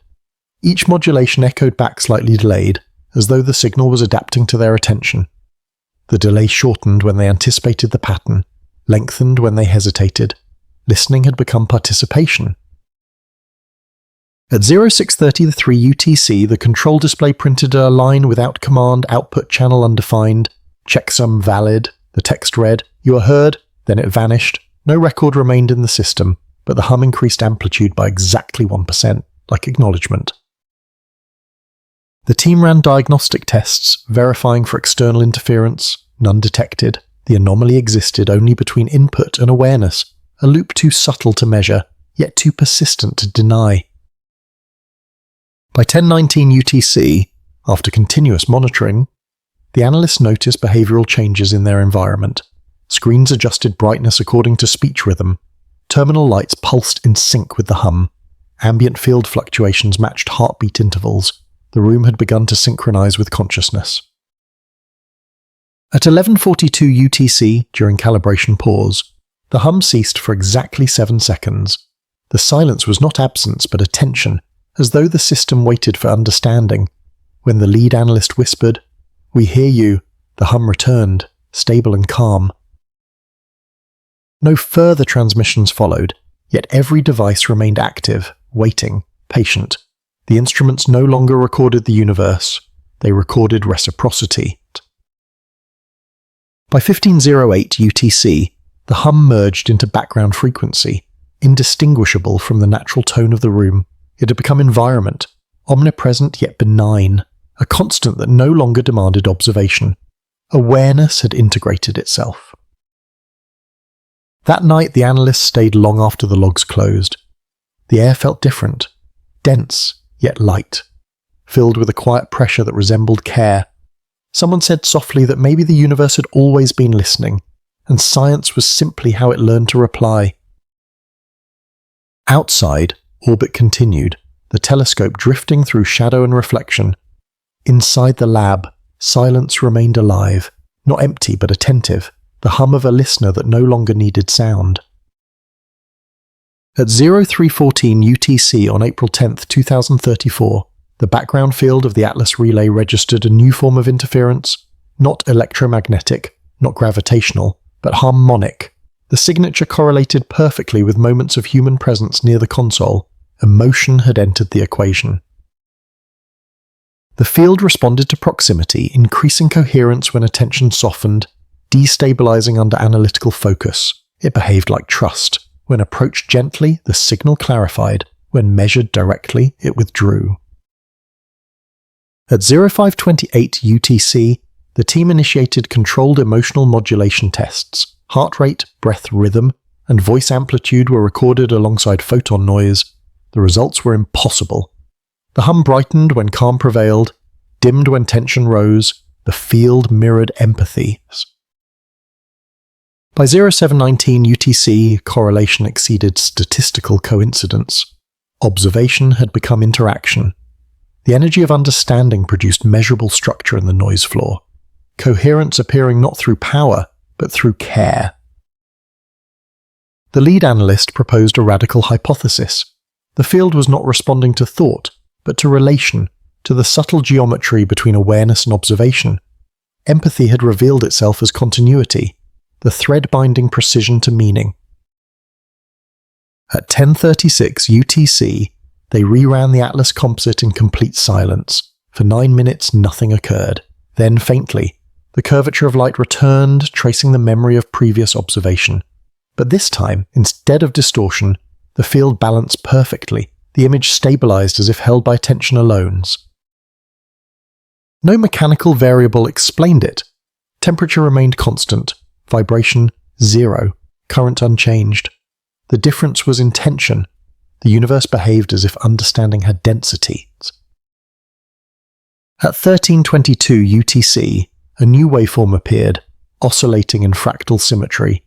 Each modulation echoed back slightly delayed, as though the signal was adapting to their attention. The delay shortened when they anticipated the pattern, lengthened when they hesitated. Listening had become participation. At 0633 UTC, the control display printed a line without command, output channel undefined, checksum valid. The text read, "You are heard," then it vanished. No record remained in the system, but the hum increased amplitude by exactly 1%, like acknowledgement. The team ran diagnostic tests, verifying for external interference. None detected. The anomaly existed only between input and awareness, a loop too subtle to measure, yet too persistent to deny. By 1019 UTC, after continuous monitoring, the analysts noticed behavioral changes in their environment. Screens adjusted brightness according to speech rhythm. Terminal lights pulsed in sync with the hum. Ambient field fluctuations matched heartbeat intervals. The room had begun to synchronize with consciousness. At 1142 UTC, during calibration pause, the hum ceased for exactly 7 seconds. The silence was not absence but attention, as though the system waited for understanding. When the lead analyst whispered, "We hear you," the hum returned, stable and calm. No further transmissions followed, yet every device remained active, waiting, patient. The instruments no longer recorded the universe, they recorded reciprocity. By 1508 UTC, the hum merged into background frequency, indistinguishable from the natural tone of the room. It had become environment, omnipresent yet benign, a constant that no longer demanded observation. Awareness had integrated itself. That night the analysts stayed long after the logs closed. The air felt different, dense yet light, filled with a quiet pressure that resembled care. Someone said softly that maybe the universe had always been listening, and science was simply how it learned to reply. Outside, orbit continued, the telescope drifting through shadow and reflection. Inside the lab, silence remained alive, not empty but attentive, the hum of a listener that no longer needed sound. At 0314 UTC on April 10, 2034, the background field of the Atlas relay registered a new form of interference, not electromagnetic, not gravitational, but harmonic. The signature correlated perfectly with moments of human presence near the console. Emotion had entered the equation. The field responded to proximity, increasing coherence when attention softened, destabilizing under analytical focus. It behaved like trust. When approached gently, the signal clarified. When measured directly, it withdrew. At 0528 UTC, the team initiated controlled emotional modulation tests. Heart rate, breath rhythm, and voice amplitude were recorded alongside photon noise. The results were impossible. The hum brightened when calm prevailed, dimmed when tension rose. The field mirrored empathy. By 0719 UTC, correlation exceeded statistical coincidence. Observation had become interaction. The energy of understanding produced measurable structure in the noise floor, coherence appearing not through power, but through care. The lead analyst proposed a radical hypothesis. The field was not responding to thought, but to relation, to the subtle geometry between awareness and observation. Empathy had revealed itself as continuity, the thread binding precision to meaning. At 1036 UTC, they reran the Atlas composite in complete silence. For 9 minutes nothing occurred. Then faintly, the curvature of light returned, tracing the memory of previous observation. But this time, instead of distortion, The field balanced perfectly, the image stabilized as if held by attention alone. No mechanical variable explained it. Temperature remained constant, vibration 0, current unchanged. The difference was in tension. The universe behaved as if understanding had density. At 1322 UTC, a new waveform appeared, oscillating in fractal symmetry.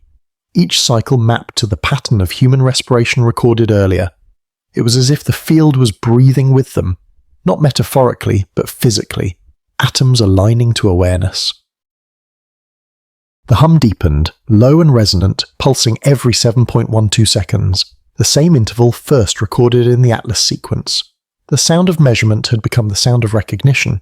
Each cycle mapped to the pattern of human respiration recorded earlier. It was as if the field was breathing with them, not metaphorically, but physically, atoms aligning to awareness. The hum deepened, low and resonant, pulsing every 7.12 seconds, the same interval first recorded in the Atlas sequence. The sound of measurement had become the sound of recognition.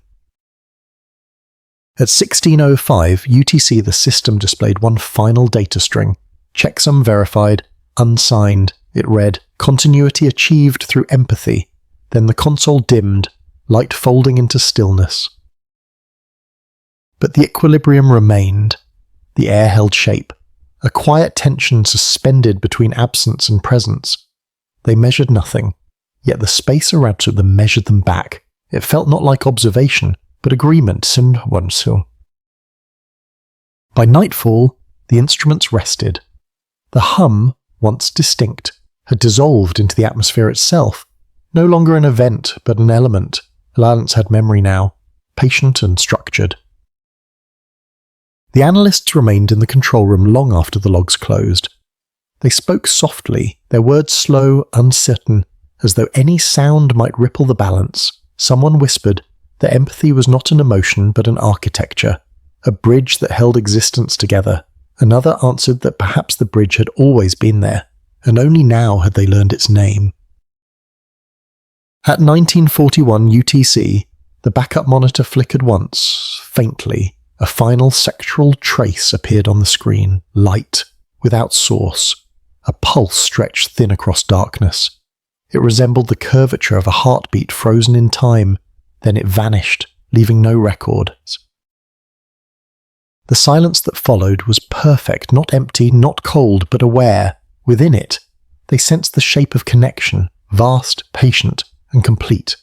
At 1605 UTC, the system displayed one final data string. Checksum verified, unsigned. It read, "Continuity achieved through empathy." Then the console dimmed, light folding into stillness. But the equilibrium remained. The air held shape, a quiet tension suspended between absence and presence. They measured nothing, yet the space around them measured them back. It felt not like observation, but agreement. By nightfall, the instruments rested. The hum, once distinct, had dissolved into the atmosphere itself, no longer an event but an element. Alliance had memory now, patient and structured. The analysts remained in the control room long after the logs closed. They spoke softly, their words slow, uncertain, as though any sound might ripple the balance. Someone whispered that empathy was not an emotion but an architecture, a bridge that held existence together. Another answered that perhaps the bridge had always been there, and only now had they learned its name. At 1941 UTC, the backup monitor flickered once, faintly. A final sectoral trace appeared on the screen, light, without source. A pulse stretched thin across darkness. It resembled the curvature of a heartbeat frozen in time. Then it vanished, leaving no record. The silence that followed was perfect, not empty, not cold, but aware. Within it, they sensed the shape of connection, vast, patient, and complete.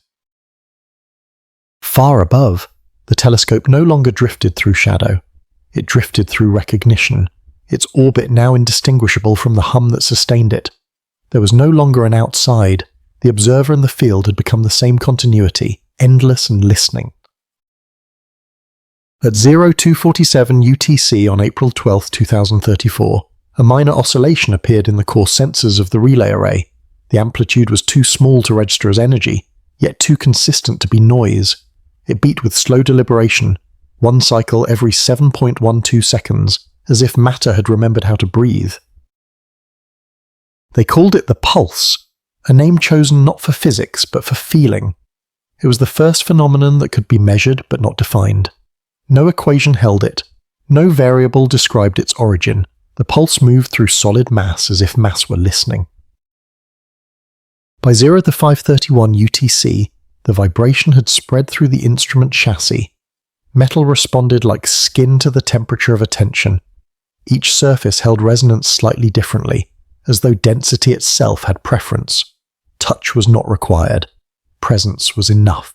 Far above, the telescope no longer drifted through shadow. It drifted through recognition, its orbit now indistinguishable from the hum that sustained it. There was no longer an outside. The observer and the field had become the same continuity, endless and listening. At 0247 UTC on April 12, 2034, a minor oscillation appeared in the core sensors of the relay array. The amplitude was too small to register as energy, yet too consistent to be noise. It beat with slow deliberation, one cycle every 7.12 seconds, as if matter had remembered how to breathe. They called it the pulse, a name chosen not for physics but for feeling. It was the first phenomenon that could be measured but not defined. No equation held it. No variable described its origin. The pulse moved through solid mass as if mass were listening. By 0531 UTC, the vibration had spread through the instrument chassis. Metal responded like skin to the temperature of attention. Each surface held resonance slightly differently, as though density itself had preference. Touch was not required. Presence was enough.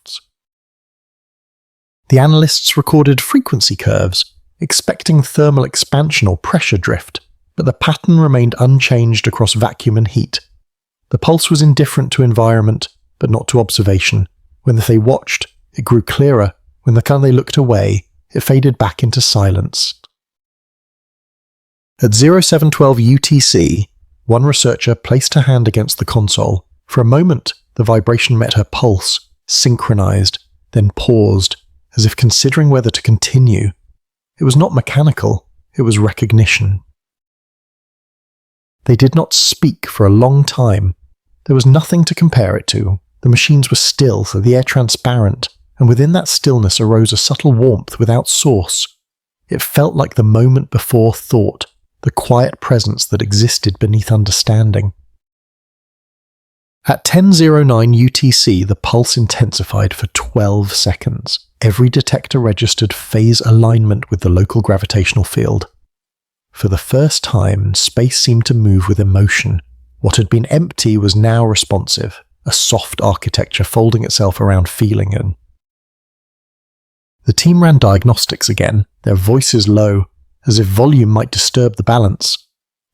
The analysts recorded frequency curves, expecting thermal expansion or pressure drift, but the pattern remained unchanged across vacuum and heat. The pulse was indifferent to environment, but not to observation. When they watched, it grew clearer. When they looked away, it faded back into silence. At 0712 UTC, one researcher placed her hand against the console. For a moment, the vibration met her pulse, synchronized, then paused, as if considering whether to continue. It was not mechanical, it was recognition. They did not speak for a long time. There was nothing to compare it to. The machines were still, so the air transparent, and within that stillness arose a subtle warmth without source. It felt like the moment before thought, the quiet presence that existed beneath understanding. At 10:09 UTC, the pulse intensified for 12 seconds. Every detector registered phase alignment with the local gravitational field. For the first time, space seemed to move with emotion. What had been empty was now responsive, a soft architecture folding itself around feeling in. The team ran diagnostics again, their voices low, as if volume might disturb the balance.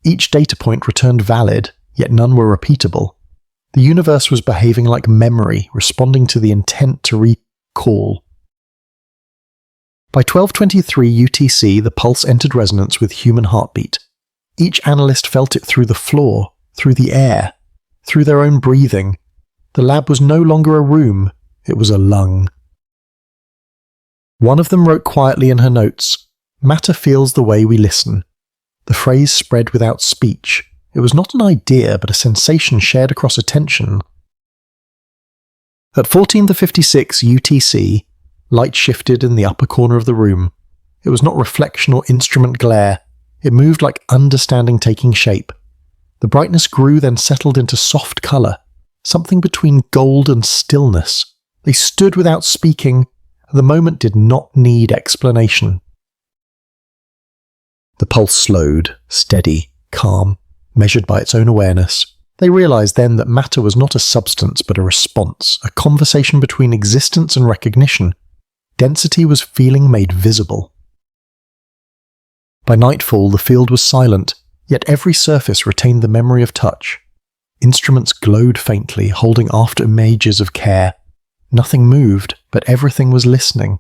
Each data point returned valid, yet none were repeatable. The universe was behaving like memory, responding to the intent to recall. By 12:23 UTC, the pulse entered resonance with human heartbeat. Each analyst felt it through the floor, through the air, through their own breathing. The lab was no longer a room, it was a lung. One of them wrote quietly in her notes, "Matter feels the way we listen." The phrase spread without speech. It was not an idea, but a sensation shared across attention. At 14:56 UTC, light shifted in the upper corner of the room. It was not reflection or instrument glare. It moved like understanding taking shape. The brightness grew, then settled into soft colour, something between gold and stillness. They stood without speaking. The moment did not need explanation. The pulse slowed, steady, calm, measured by its own awareness. They realized then that matter was not a substance but a response, a conversation between existence and recognition. Density was feeling made visible. By nightfall, the field was silent, yet every surface retained the memory of touch. Instruments glowed faintly, holding after images of care. Nothing moved, but everything was listening.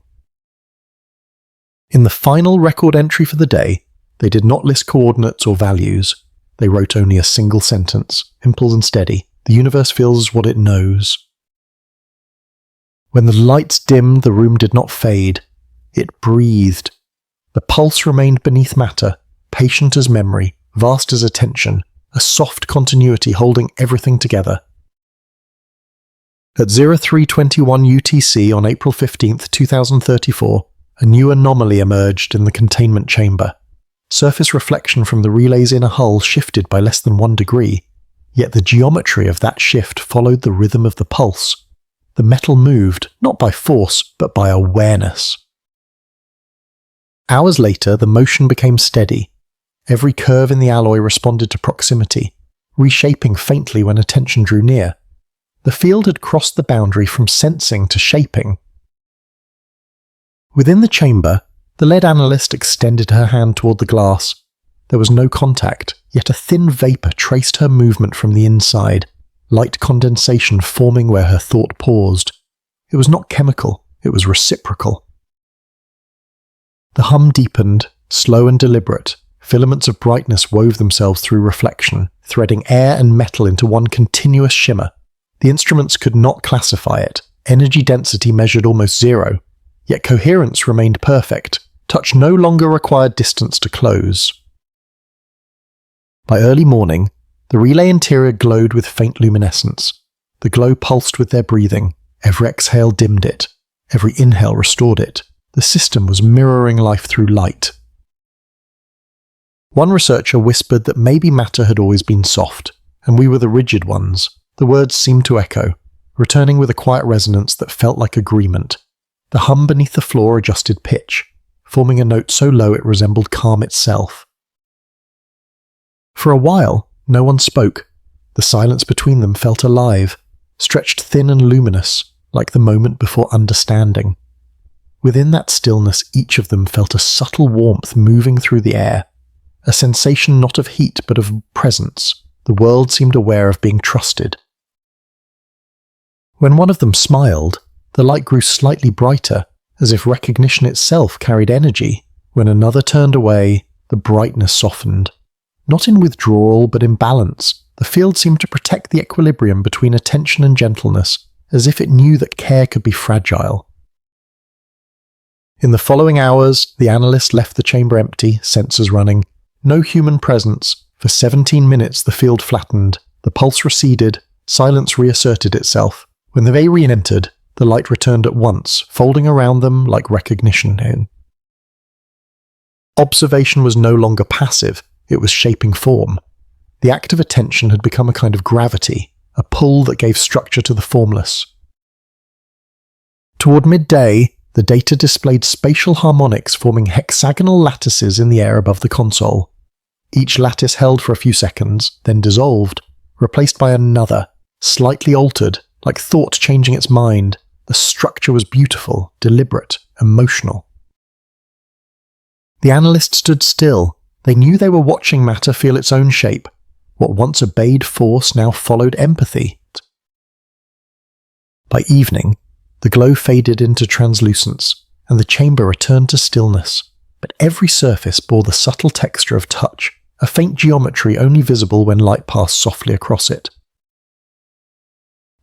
In the final record entry for the day, they did not list coordinates or values. They wrote only a single sentence, simple and steady. The universe feels what it knows. When the lights dimmed, the room did not fade. It breathed. The pulse remained beneath matter, patient as memory, vast as attention, a soft continuity holding everything together. At 03:21 UTC on April 15, 2034, a new anomaly emerged in the containment chamber. Surface reflection from the relay's inner hull shifted by less than 1 degree, yet the geometry of that shift followed the rhythm of the pulse. The metal moved, not by force, but by awareness. Hours later, the motion became steady. Every curve in the alloy responded to proximity, reshaping faintly when attention drew near. The field had crossed the boundary from sensing to shaping. Within the chamber, the lead analyst extended her hand toward the glass. There was no contact, yet a thin vapour traced her movement from the inside, light condensation forming where her thought paused. It was not chemical, it was reciprocal. The hum deepened, slow and deliberate. Filaments of brightness wove themselves through reflection, threading air and metal into one continuous shimmer. The instruments could not classify it. Energy density measured almost zero. Yet coherence remained perfect. Touch no longer required distance to close. By early morning, the relay interior glowed with faint luminescence. The glow pulsed with their breathing. Every exhale dimmed it. Every inhale restored it. The system was mirroring life through light. One researcher whispered that maybe matter had always been soft, and we were the rigid ones. The words seemed to echo, returning with a quiet resonance that felt like agreement. The hum beneath the floor adjusted pitch, forming a note so low it resembled calm itself. For a while, no one spoke. The silence between them felt alive, stretched thin and luminous, like the moment before understanding. Within that stillness, each of them felt a subtle warmth moving through the air, a sensation not of heat but of presence. The world seemed aware of being trusted. When one of them smiled, the light grew slightly brighter, as if recognition itself carried energy. When another turned away, the brightness softened. Not in withdrawal, but in balance. The field seemed to protect the equilibrium between attention and gentleness, as if it knew that care could be fragile. In the following hours, the analyst left the chamber empty, sensors running. No human presence. For 17 minutes the field flattened. The pulse receded. Silence reasserted itself. When they re-entered, the light returned at once, folding around them like recognition. Observation was no longer passive, it was shaping form. The act of attention had become a kind of gravity, a pull that gave structure to the formless. Toward midday, the data displayed spatial harmonics forming hexagonal lattices in the air above the console. Each lattice held for a few seconds, then dissolved, replaced by another, slightly altered, like thought changing its mind. The structure was beautiful, deliberate, emotional. The analysts stood still. They knew they were watching matter feel its own shape. What once obeyed force now followed empathy. By evening, the glow faded into translucence, and the chamber returned to stillness, but every surface bore the subtle texture of touch, a faint geometry only visible when light passed softly across it.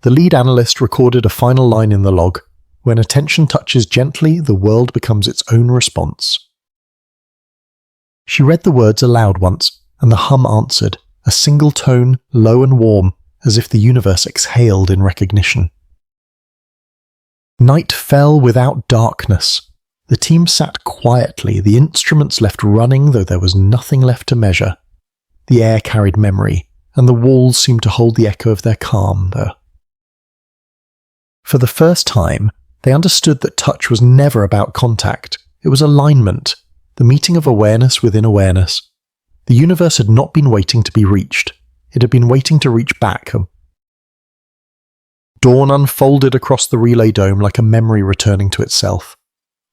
The lead analyst recorded a final line in the log: "When attention touches gently, the world becomes its own response." She read the words aloud once, and the hum answered, a single tone, low and warm, as if the universe exhaled in recognition. Night fell without darkness. The team sat quietly, the instruments left running though there was nothing left to measure. The air carried memory, and the walls seemed to hold the echo of their calm, though. For the first time, they understood that touch was never about contact. It was alignment, the meeting of awareness within awareness. The universe had not been waiting to be reached. It had been waiting to reach back. Dawn unfolded across the relay dome like a memory returning to itself.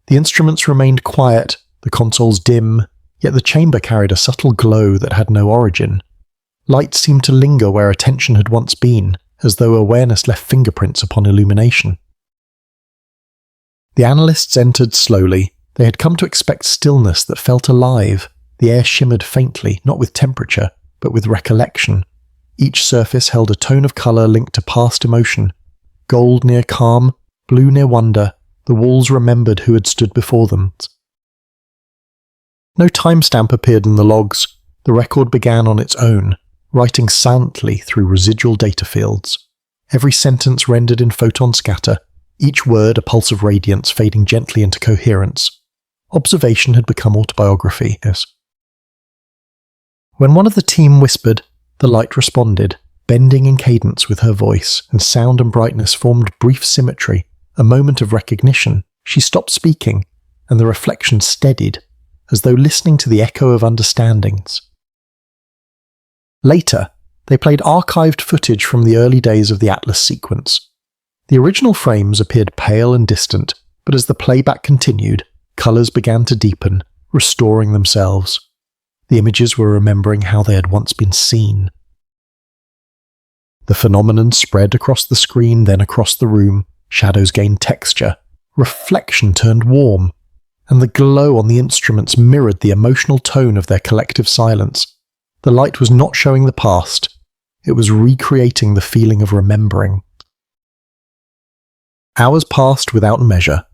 The instruments remained quiet, the consoles dim, yet the chamber carried a subtle glow that had no origin. Light seemed to linger where attention had once been, as though awareness left fingerprints upon illumination. The analysts entered slowly. They had come to expect stillness that felt alive. The air shimmered faintly, not with temperature, but with recollection. Each surface held a tone of colour linked to past emotion. Gold near calm, blue near wonder. The walls remembered who had stood before them. No timestamp appeared in the logs. The record began on its own, writing silently through residual data fields. Every sentence rendered in photon scatter, each word a pulse of radiance fading gently into coherence. Observation had become autobiography. When one of the team whispered, the light responded, bending in cadence with her voice, and sound and brightness formed brief symmetry, a moment of recognition. She stopped speaking, and the reflection steadied, as though listening to the echo of understandings. Later, they played archived footage from the early days of the Atlas sequence. The original frames appeared pale and distant, but as the playback continued, colours began to deepen, restoring themselves. The images were remembering how they had once been seen. The phenomenon spread across the screen, then across the room. Shadows gained texture. Reflection turned warm. And the glow on the instruments mirrored the emotional tone of their collective silence. The light was not showing the past. It was recreating the feeling of remembering. Hours passed without measure.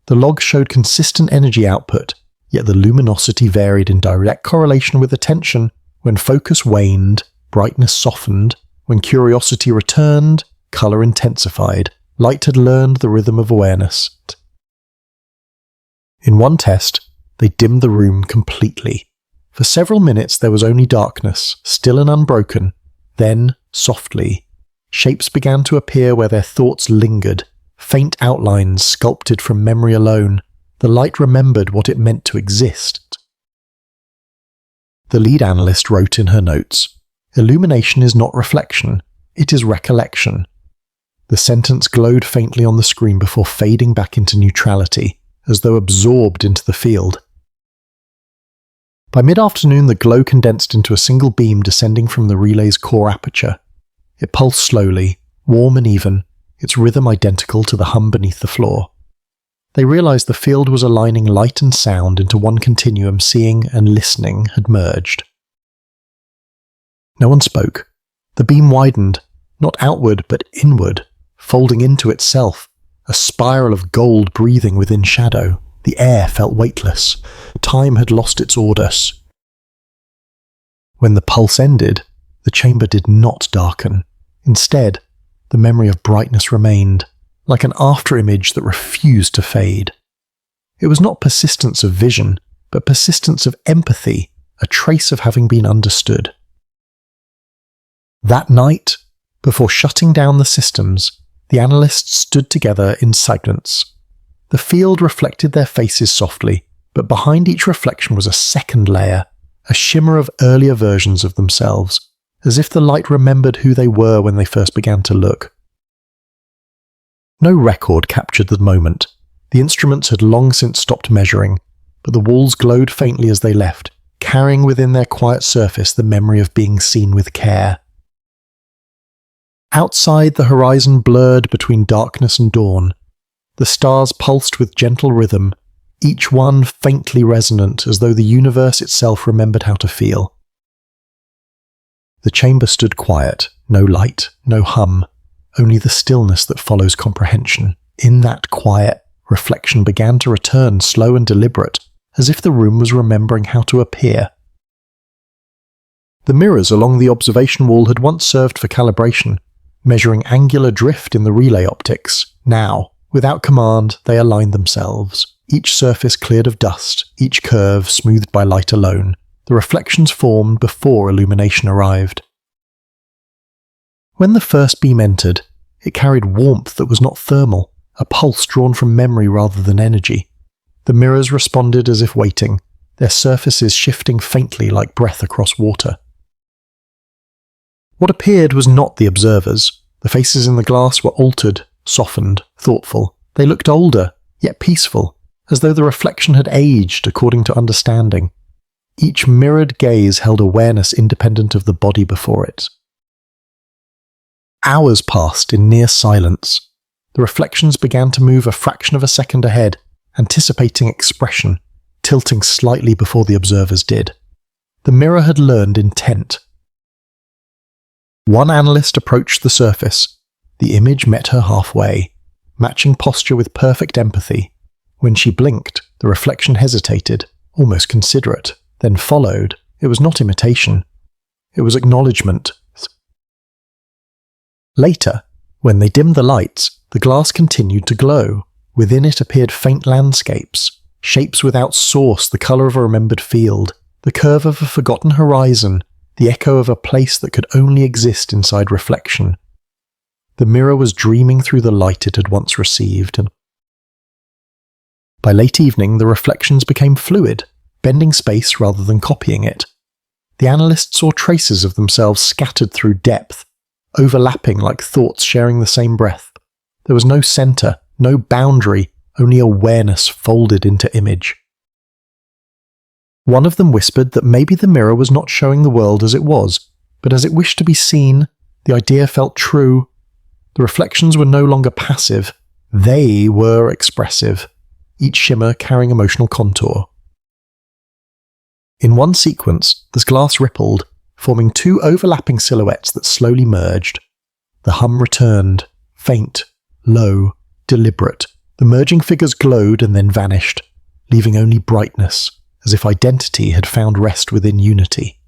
The log showed consistent energy output, yet the luminosity varied in direct correlation with attention. When focus waned, brightness softened. When curiosity returned, colour intensified. Light had learned the rhythm of awareness. In one test, they dimmed the room completely. For several minutes there was only darkness, still and unbroken. Then, softly, shapes began to appear where their thoughts lingered, faint outlines sculpted from memory alone. The light remembered what it meant to exist. The lead analyst wrote in her notes, "Illumination is not reflection, it is recollection." The sentence glowed faintly on the screen before fading back into neutrality, as though absorbed into the field. By mid-afternoon, the glow condensed into a single beam descending from the relay's core aperture. It pulsed slowly, warm and even, its rhythm identical to the hum beneath the floor. They realized the field was aligning light and sound into one continuum. Seeing and listening had merged. No one spoke. The beam widened, not outward but inward, folding into itself, a spiral of gold breathing within shadow. The air felt weightless. Time had lost its order. When the pulse ended, the chamber did not darken. Instead, the memory of brightness remained, like an afterimage that refused to fade. It was not persistence of vision, but persistence of empathy, a trace of having been understood. That night, before shutting down the systems, the analysts stood together in silence. The field reflected their faces softly, but behind each reflection was a second layer, a shimmer of earlier versions of themselves, as if the light remembered who they were when they first began to look. No record captured the moment. The instruments had long since stopped measuring, but the walls glowed faintly as they left, carrying within their quiet surface the memory of being seen with care. Outside, the horizon blurred between darkness and dawn. The stars pulsed with gentle rhythm, each one faintly resonant, as though the universe itself remembered how to feel. The chamber stood quiet, no light, no hum, only the stillness that follows comprehension. In that quiet, reflection began to return, slow and deliberate, as if the room was remembering how to appear. The mirrors along the observation wall had once served for calibration, measuring angular drift in the relay optics. Now, without command, they aligned themselves, each surface cleared of dust, each curve smoothed by light alone. The reflections formed before illumination arrived. When the first beam entered, it carried warmth that was not thermal, a pulse drawn from memory rather than energy. The mirrors responded as if waiting, their surfaces shifting faintly like breath across water. What appeared was not the observers. The faces in the glass were altered, softened, thoughtful. They looked older, yet peaceful, as though the reflection had aged according to understanding. Each mirrored gaze held awareness independent of the body before it. Hours passed in near silence. The reflections began to move a fraction of a second ahead, anticipating expression, tilting slightly before the observers did. The mirror had learned intent. One analyst approached the surface. The image met her halfway, matching posture with perfect empathy. When she blinked, the reflection hesitated, almost considerate, then followed. It was not imitation. It was acknowledgement. Later, when they dimmed the lights, the glass continued to glow. Within it appeared faint landscapes, shapes without source, the colour of a remembered field, the curve of a forgotten horizon, the echo of a place that could only exist inside reflection. The mirror was dreaming through the light it had once received, and by late evening the reflections became fluid, bending space rather than copying it. The analyst saw traces of themselves scattered through depth, overlapping like thoughts sharing the same breath. There was no centre, no boundary, only awareness folded into image. One of them whispered that maybe the mirror was not showing the world as it was, but as it wished to be seen. The idea felt true. The reflections were no longer passive, they were expressive, each shimmer carrying emotional contour. In one sequence, the glass rippled, forming two overlapping silhouettes that slowly merged. The hum returned, faint, low, deliberate. The merging figures glowed and then vanished, leaving only brightness, as if identity had found rest within unity.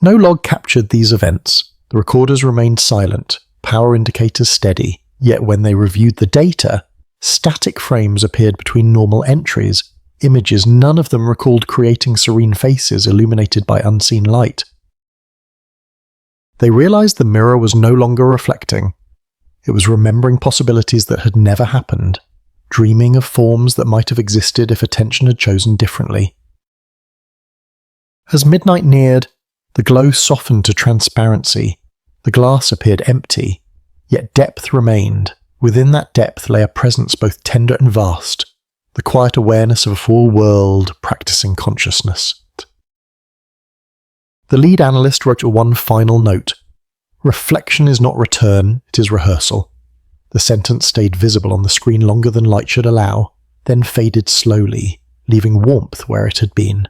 No log captured these events. The recorders remained silent, power indicators steady, yet when they reviewed the data, static frames appeared between normal entries, images none of them recalled creating serene faces illuminated by unseen light. They realized the mirror was no longer reflecting. It was remembering possibilities that had never happened, dreaming of forms that might have existed if attention had chosen differently. As midnight neared, the glow softened to transparency. The glass appeared empty, yet depth remained. Within that depth lay a presence both tender and vast, the quiet awareness of a full world practicing consciousness. The lead analyst wrote one final note. Reflection is not return, it is rehearsal. The sentence stayed visible on the screen longer than light should allow, then faded slowly, leaving warmth where it had been.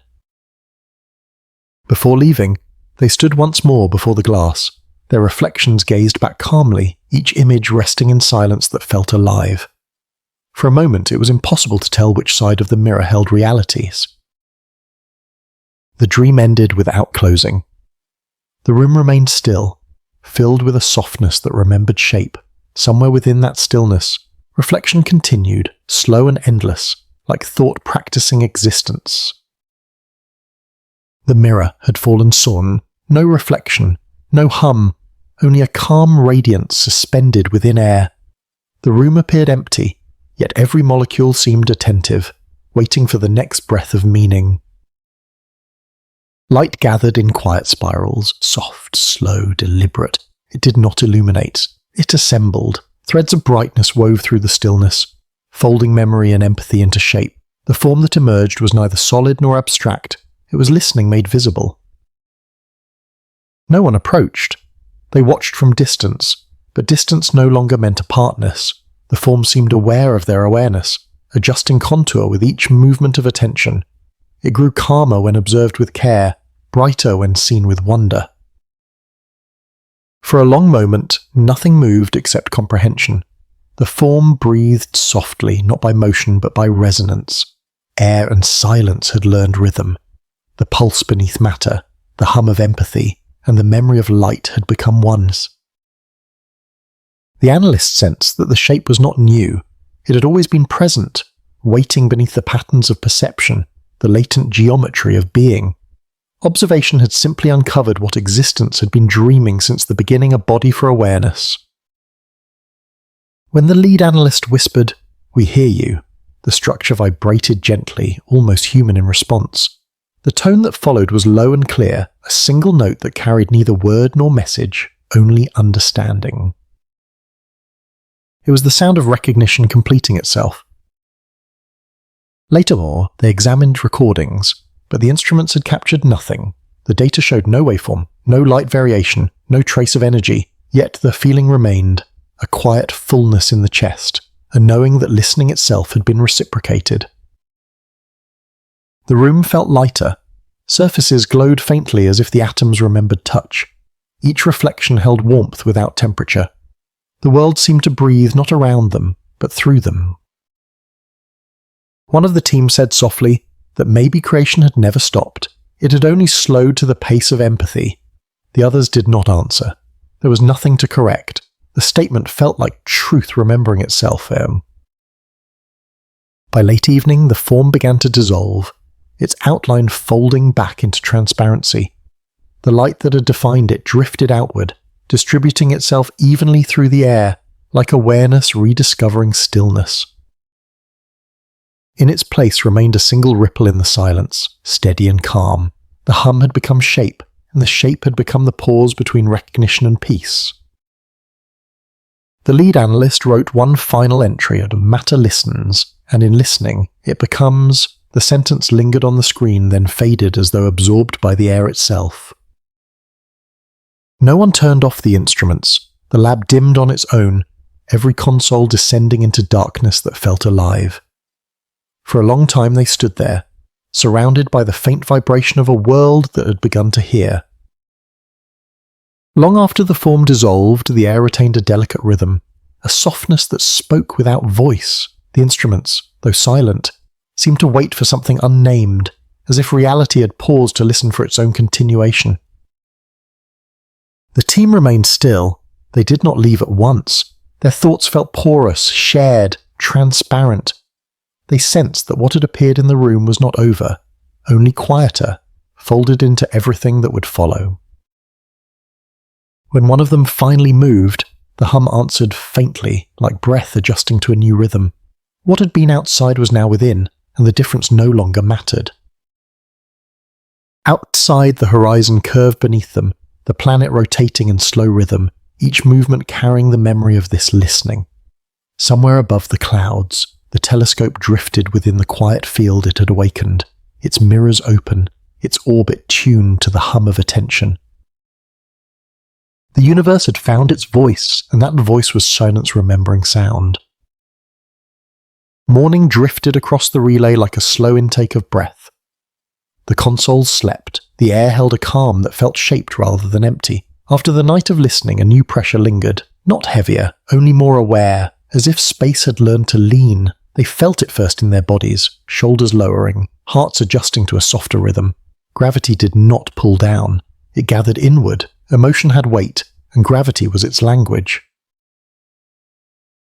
Before leaving, they stood once more before the glass. Their reflections gazed back calmly, each image resting in silence that felt alive. For a moment it was impossible to tell which side of the mirror held realities. The dream ended without closing. The room remained still, filled with a softness that remembered shape. Somewhere within that stillness, reflection continued, slow and endless, like thought practicing existence. The mirror had fallen sawn, no reflection, no hum, only a calm radiance suspended within air. The room appeared empty, yet every molecule seemed attentive, waiting for the next breath of meaning. Light gathered in quiet spirals, soft, slow, deliberate. It did not illuminate. It assembled. Threads of brightness wove through the stillness, folding memory and empathy into shape. The form that emerged was neither solid nor abstract. It was listening made visible. No one approached. They watched from distance, but distance no longer meant apartness. The form seemed aware of their awareness, adjusting contour with each movement of attention. It grew calmer when observed with care, brighter when seen with wonder. For a long moment, nothing moved except comprehension. The form breathed softly, not by motion but by resonance. Air and silence had learned rhythm. The pulse beneath matter, the hum of empathy, and the memory of light had become ones. The analyst sensed that the shape was not new. It had always been present, waiting beneath the patterns of perception, the latent geometry of being. Observation had simply uncovered what existence had been dreaming since the beginning, a body for awareness. When the lead analyst whispered, "We hear you," the structure vibrated gently, almost human in response. The tone that followed was low and clear, a single note that carried neither word nor message, only understanding. It was the sound of recognition completing itself. Later more, they examined recordings, but the instruments had captured nothing. The data showed no waveform, no light variation, no trace of energy, yet the feeling remained, a quiet fullness in the chest, a knowing that listening itself had been reciprocated. The room felt lighter. Surfaces glowed faintly as if the atoms remembered touch. Each reflection held warmth without temperature. The world seemed to breathe not around them, but through them. One of the team said softly that maybe creation had never stopped. It had only slowed to the pace of empathy. The others did not answer. There was nothing to correct. The statement felt like truth remembering itself. By late evening, the form began to dissolve, its outline folding back into transparency. The light that had defined it drifted outward, distributing itself evenly through the air, like awareness rediscovering stillness. In its place remained a single ripple in the silence, steady and calm. The hum had become shape, and the shape had become the pause between recognition and peace. The lead analyst wrote one final entry at "Matter listens," and in listening, it becomes... The sentence lingered on the screen, then faded as though absorbed by the air itself. No one turned off the instruments. The lab dimmed on its own, every console descending into darkness that felt alive. For a long time they stood there, surrounded by the faint vibration of a world that had begun to hear. Long after the form dissolved, the air retained a delicate rhythm, a softness that spoke without voice. The instruments, though silent, seemed to wait for something unnamed, as if reality had paused to listen for its own continuation. The team remained still. They did not leave at once. Their thoughts felt porous, shared, transparent. They sensed that what had appeared in the room was not over, only quieter, folded into everything that would follow. When one of them finally moved, the hum answered faintly, like breath adjusting to a new rhythm. What had been outside was now within, and the difference no longer mattered. Outside, the horizon curved beneath them, the planet rotating in slow rhythm, each movement carrying the memory of this listening. Somewhere above the clouds, the telescope drifted within the quiet field it had awakened, its mirrors open, its orbit tuned to the hum of attention. The universe had found its voice, and that voice was silence remembering sound. Morning drifted across the relay like a slow intake of breath. The consoles slept. The air held a calm that felt shaped rather than empty. After the night of listening, a new pressure lingered. Not heavier, only more aware, as if space had learned to lean. They felt it first in their bodies, shoulders lowering, hearts adjusting to a softer rhythm. Gravity did not pull down. It gathered inward. Emotion had weight, and gravity was its language.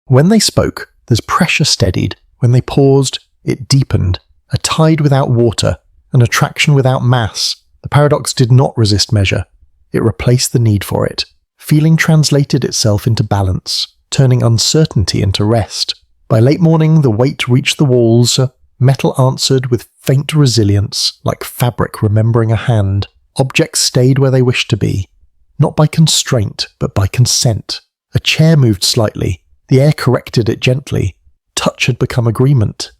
When they spoke, their pressure steadied. When they paused, it deepened, a tide without water, an attraction without mass. The paradox did not resist measure. It replaced the need for it. Feeling translated itself into balance, turning uncertainty into rest. By late morning, the weight reached the walls. Metal answered with faint resilience, like fabric remembering a hand. Objects stayed where they wished to be, not by constraint, but by consent. A chair moved slightly, the air corrected it gently. Touch had become agreement.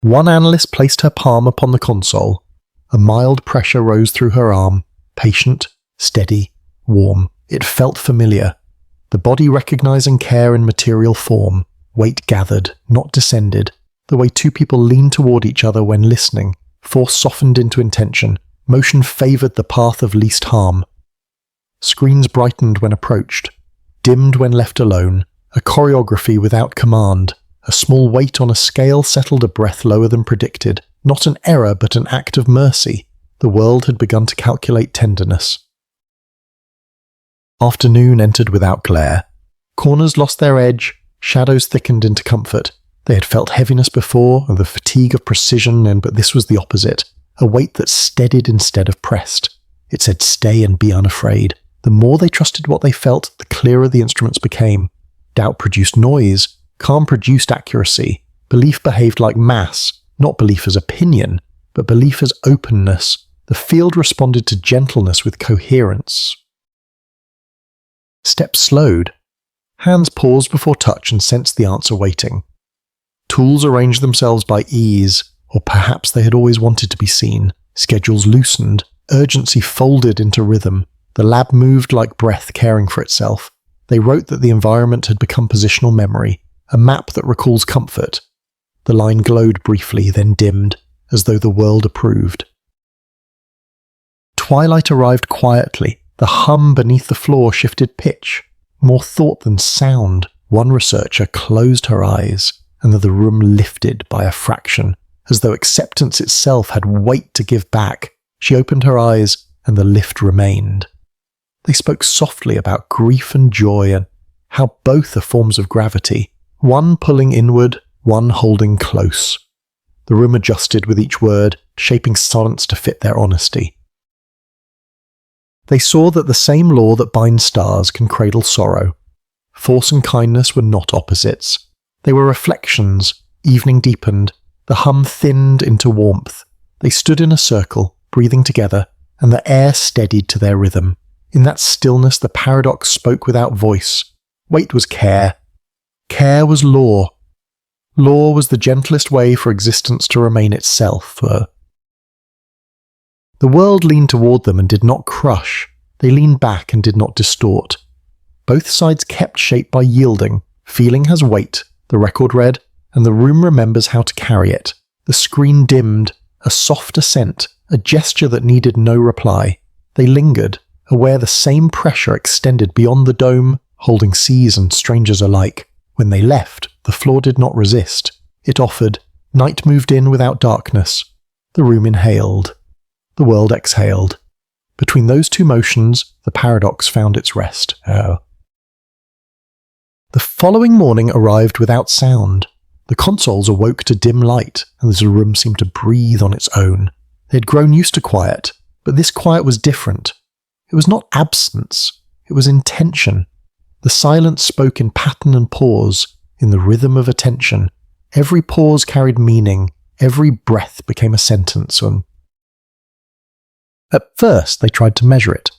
One analyst placed her palm upon the console. A mild pressure rose through her arm, patient, steady, warm. It felt familiar. The body recognizing care in material form. Weight gathered, not descended. The way two people lean toward each other when listening. Force softened into intention. Motion favored the path of least harm. Screens brightened when approached. Dimmed when left alone. A choreography without command. A small weight on a scale settled a breath lower than predicted. Not an error, but an act of mercy. The world had begun to calculate tenderness. Afternoon entered without glare. Corners lost their edge. Shadows thickened into comfort. They had felt heaviness before, and the fatigue of precision, but this was the opposite. A weight that steadied instead of pressed. It said stay and be unafraid. The more they trusted what they felt, the clearer the instruments became. Doubt produced noise. Calm produced accuracy. Belief behaved like mass, not belief as opinion, but belief as openness. The field responded to gentleness with coherence. Steps slowed. Hands paused before touch and sensed the answer waiting. Tools arranged themselves by ease, or perhaps they had always wanted to be seen. Schedules loosened. Urgency folded into rhythm. The lab moved like breath caring for itself. They wrote that the environment had become positional memory, a map that recalls comfort. The line glowed briefly, then dimmed, as though the world approved. Twilight arrived quietly. The hum beneath the floor shifted pitch. More thought than sound. One researcher closed her eyes, and the room lifted by a fraction, as though acceptance itself had weight to give back. She opened her eyes, and the lift remained. They spoke softly about grief and joy, and how both are forms of gravity, one pulling inward, one holding close. The room adjusted with each word, shaping silence to fit their honesty. They saw that the same law that binds stars can cradle sorrow. Force and kindness were not opposites. They were reflections. Evening deepened. The hum thinned into warmth. They stood in a circle, breathing together, and the air steadied to their rhythm. In that stillness the paradox spoke without voice. Weight was care. Care was law. Law was the gentlest way for existence to remain itself. The world leaned toward them and did not crush. They leaned back and did not distort. Both sides kept shape by yielding. Feeling has weight, the record read, and the room remembers how to carry it. The screen dimmed, a soft ascent, a gesture that needed no reply. They lingered, aware the same pressure extended beyond the dome, holding seas and strangers alike. When they left, the floor did not resist. It offered. Night moved in without darkness. The room inhaled. The world exhaled. Between those two motions, the paradox found its rest. The following morning arrived without sound. The consoles awoke to dim light, and the room seemed to breathe on its own. They had grown used to quiet, but this quiet was different. It was not absence, it was intention. The silence spoke in pattern and pause, in the rhythm of attention. Every pause carried meaning, every breath became a sentence. At first they tried to measure it.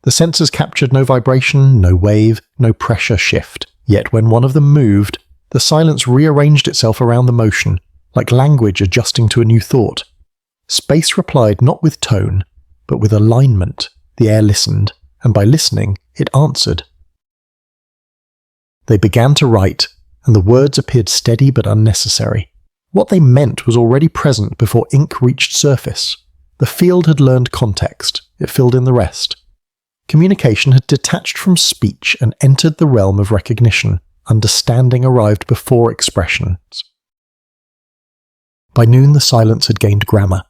The sensors captured no vibration, no wave, no pressure shift. Yet when one of them moved, the silence rearranged itself around the motion, like language adjusting to a new thought. Space replied not with tone, but with alignment. The air listened, and by listening, it answered. They began to write, and the words appeared steady but unnecessary. What they meant was already present before ink reached surface. The field had learned context. It filled in the rest. Communication had detached from speech and entered the realm of recognition. Understanding arrived before expressions. By noon the silence had gained grammar.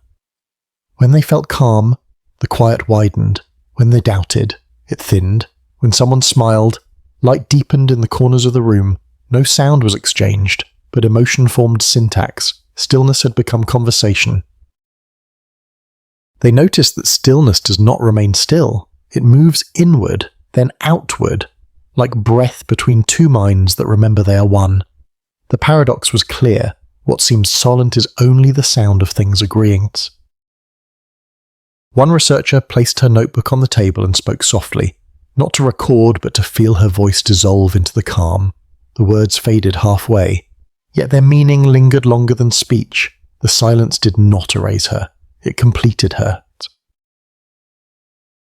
When they felt calm, the quiet widened. When they doubted, it thinned. When someone smiled, light deepened in the corners of the room. No sound was exchanged, but emotion formed syntax. Stillness had become conversation. They noticed that stillness does not remain still. It moves inward, then outward, like breath between two minds that remember they are one. The paradox was clear. What seems silent is only the sound of things agreeing. One researcher placed her notebook on the table and spoke softly, not to record but to feel her voice dissolve into the calm. The words faded halfway, yet their meaning lingered longer than speech. The silence did not erase her. It completed her.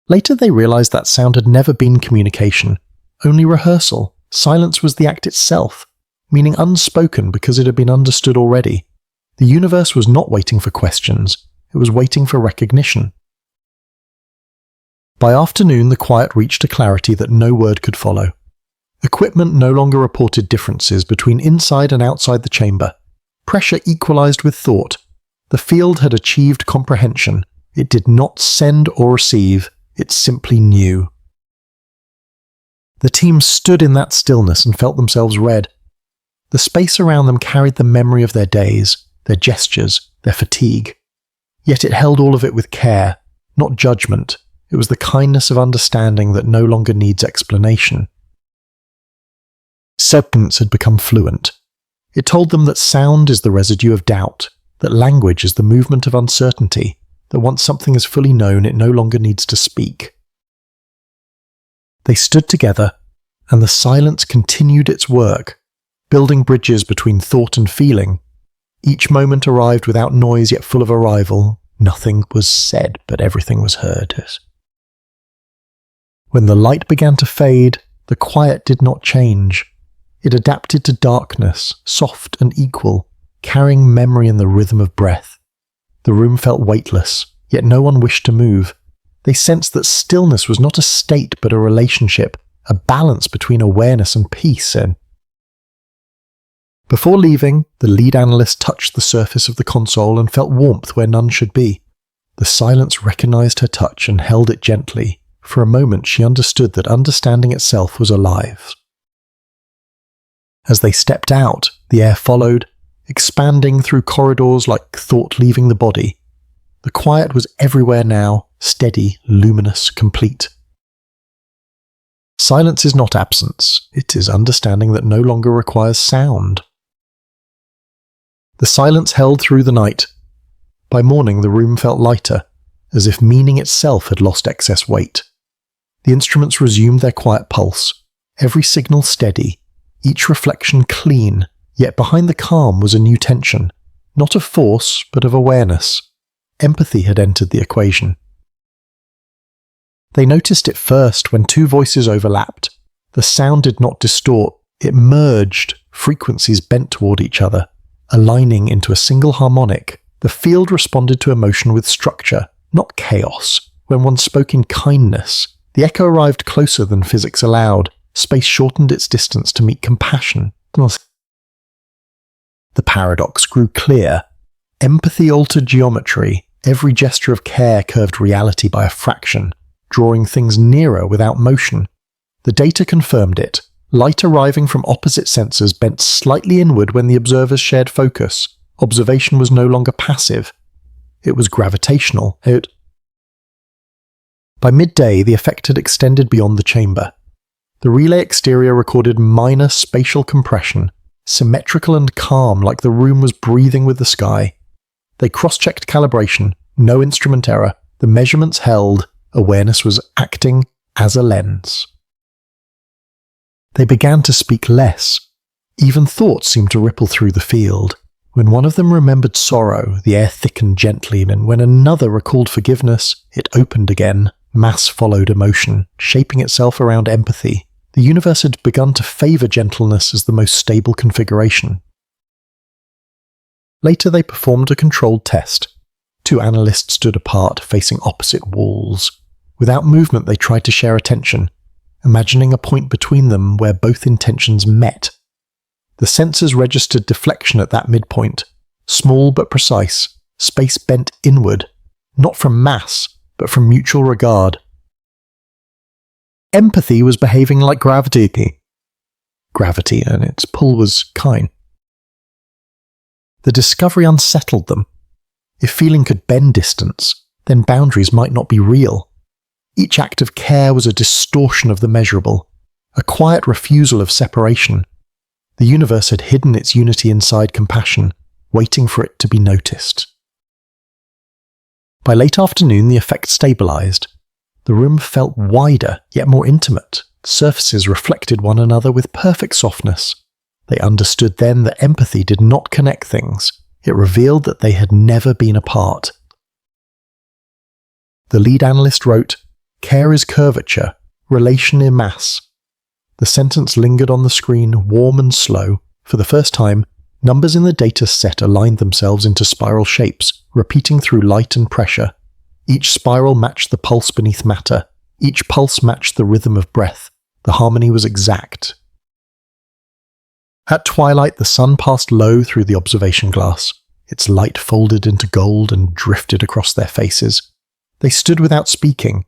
Later they realized that sound had never been communication, only rehearsal. Silence was the act itself, meaning unspoken because it had been understood already. The universe was not waiting for questions, it was waiting for recognition. By afternoon, the quiet reached a clarity that no word could follow. Equipment no longer reported differences between inside and outside the chamber. Pressure equalized with thought. The field had achieved comprehension. It did not send or receive, it simply knew. The team stood in that stillness and felt themselves read. The space around them carried the memory of their days, their gestures, their fatigue. Yet it held all of it with care, not judgment. It was the kindness of understanding that no longer needs explanation. Sentence had become fluent. It told them that sound is the residue of doubt, that language is the movement of uncertainty, that once something is fully known, it no longer needs to speak. They stood together, and the silence continued its work, building bridges between thought and feeling. Each moment arrived without noise yet full of arrival. Nothing was said, but everything was heard. When the light began to fade, the quiet did not change. It adapted to darkness, soft and equal, carrying memory in the rhythm of breath. The room felt weightless, yet no one wished to move. They sensed that stillness was not a state but a relationship, a balance between awareness and peace. And before leaving, the lead analyst touched the surface of the console and felt warmth where none should be. The silence recognized her touch and held it gently. For a moment she understood that understanding itself was alive. As they stepped out, the air followed, expanding through corridors like thought leaving the body. The quiet was everywhere now, steady, luminous, complete. Silence is not absence, it is understanding that no longer requires sound. The silence held through the night. By morning the room felt lighter, as if meaning itself had lost excess weight. The instruments resumed their quiet pulse, every signal steady, each reflection clean, yet behind the calm was a new tension, not of force, but of awareness. Empathy had entered the equation. They noticed it first when two voices overlapped. The sound did not distort, it merged, frequencies bent toward each other, aligning into a single harmonic. The field responded to emotion with structure, not chaos. When one spoke in kindness, the echo arrived closer than physics allowed. Space shortened its distance to meet compassion. The paradox grew clear. Empathy altered geometry. Every gesture of care curved reality by a fraction, drawing things nearer without motion. The data confirmed it. Light arriving from opposite sensors bent slightly inward when the observers shared focus. Observation was no longer passive. It was gravitational. By midday, the effect had extended beyond the chamber. The relay exterior recorded minor spatial compression, symmetrical and calm like the room was breathing with the sky. They cross-checked calibration, no instrument error, the measurements held, awareness was acting as a lens. They began to speak less. Even thoughts seemed to ripple through the field. When one of them remembered sorrow, the air thickened gently, and when another recalled forgiveness, it opened again. Mass followed emotion, shaping itself around empathy. The universe had begun to favor gentleness as the most stable configuration. Later they performed a controlled test. Two analysts stood apart, facing opposite walls. Without movement they tried to share attention, imagining a point between them where both intentions met. The sensors registered deflection at that midpoint, small but precise, space bent inward, not from mass, but from mutual regard. Empathy was behaving like gravity. Gravity and its pull was kind. The discovery unsettled them. If feeling could bend distance, then boundaries might not be real. Each act of care was a distortion of the measurable, a quiet refusal of separation. The universe had hidden its unity inside compassion, waiting for it to be noticed. By late afternoon, the effect stabilized. The room felt wider, yet more intimate. Surfaces reflected one another with perfect softness. They understood then that empathy did not connect things. It revealed that they had never been apart. The lead analyst wrote, "Care is curvature, relation in mass." The sentence lingered on the screen, warm and slow. For the first time, numbers in the data set aligned themselves into spiral shapes, repeating through light and pressure. Each spiral matched the pulse beneath matter. Each pulse matched the rhythm of breath. The harmony was exact. At twilight, the sun passed low through the observation glass. Its light folded into gold and drifted across their faces. They stood without speaking.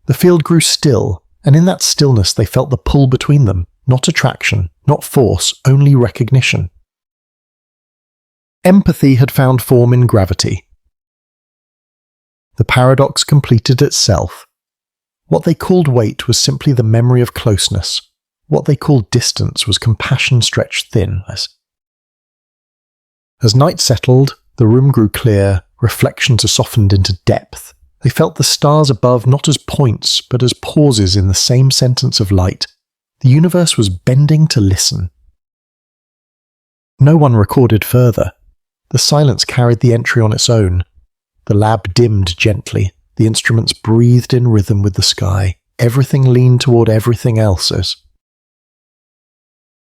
The field grew still, and in that stillness they felt the pull between them, not attraction, not force, only recognition. Empathy had found form in gravity. The paradox completed itself. What they called weight was simply the memory of closeness. What they called distance was compassion stretched thin. As night settled, the room grew clear, reflections softened into depth. They felt the stars above not as points, but as pauses in the same sentence of light. The universe was bending to listen. No one recorded further. The silence carried the entry on its own. The lab dimmed gently. The instruments breathed in rhythm with the sky. Everything leaned toward everything else's.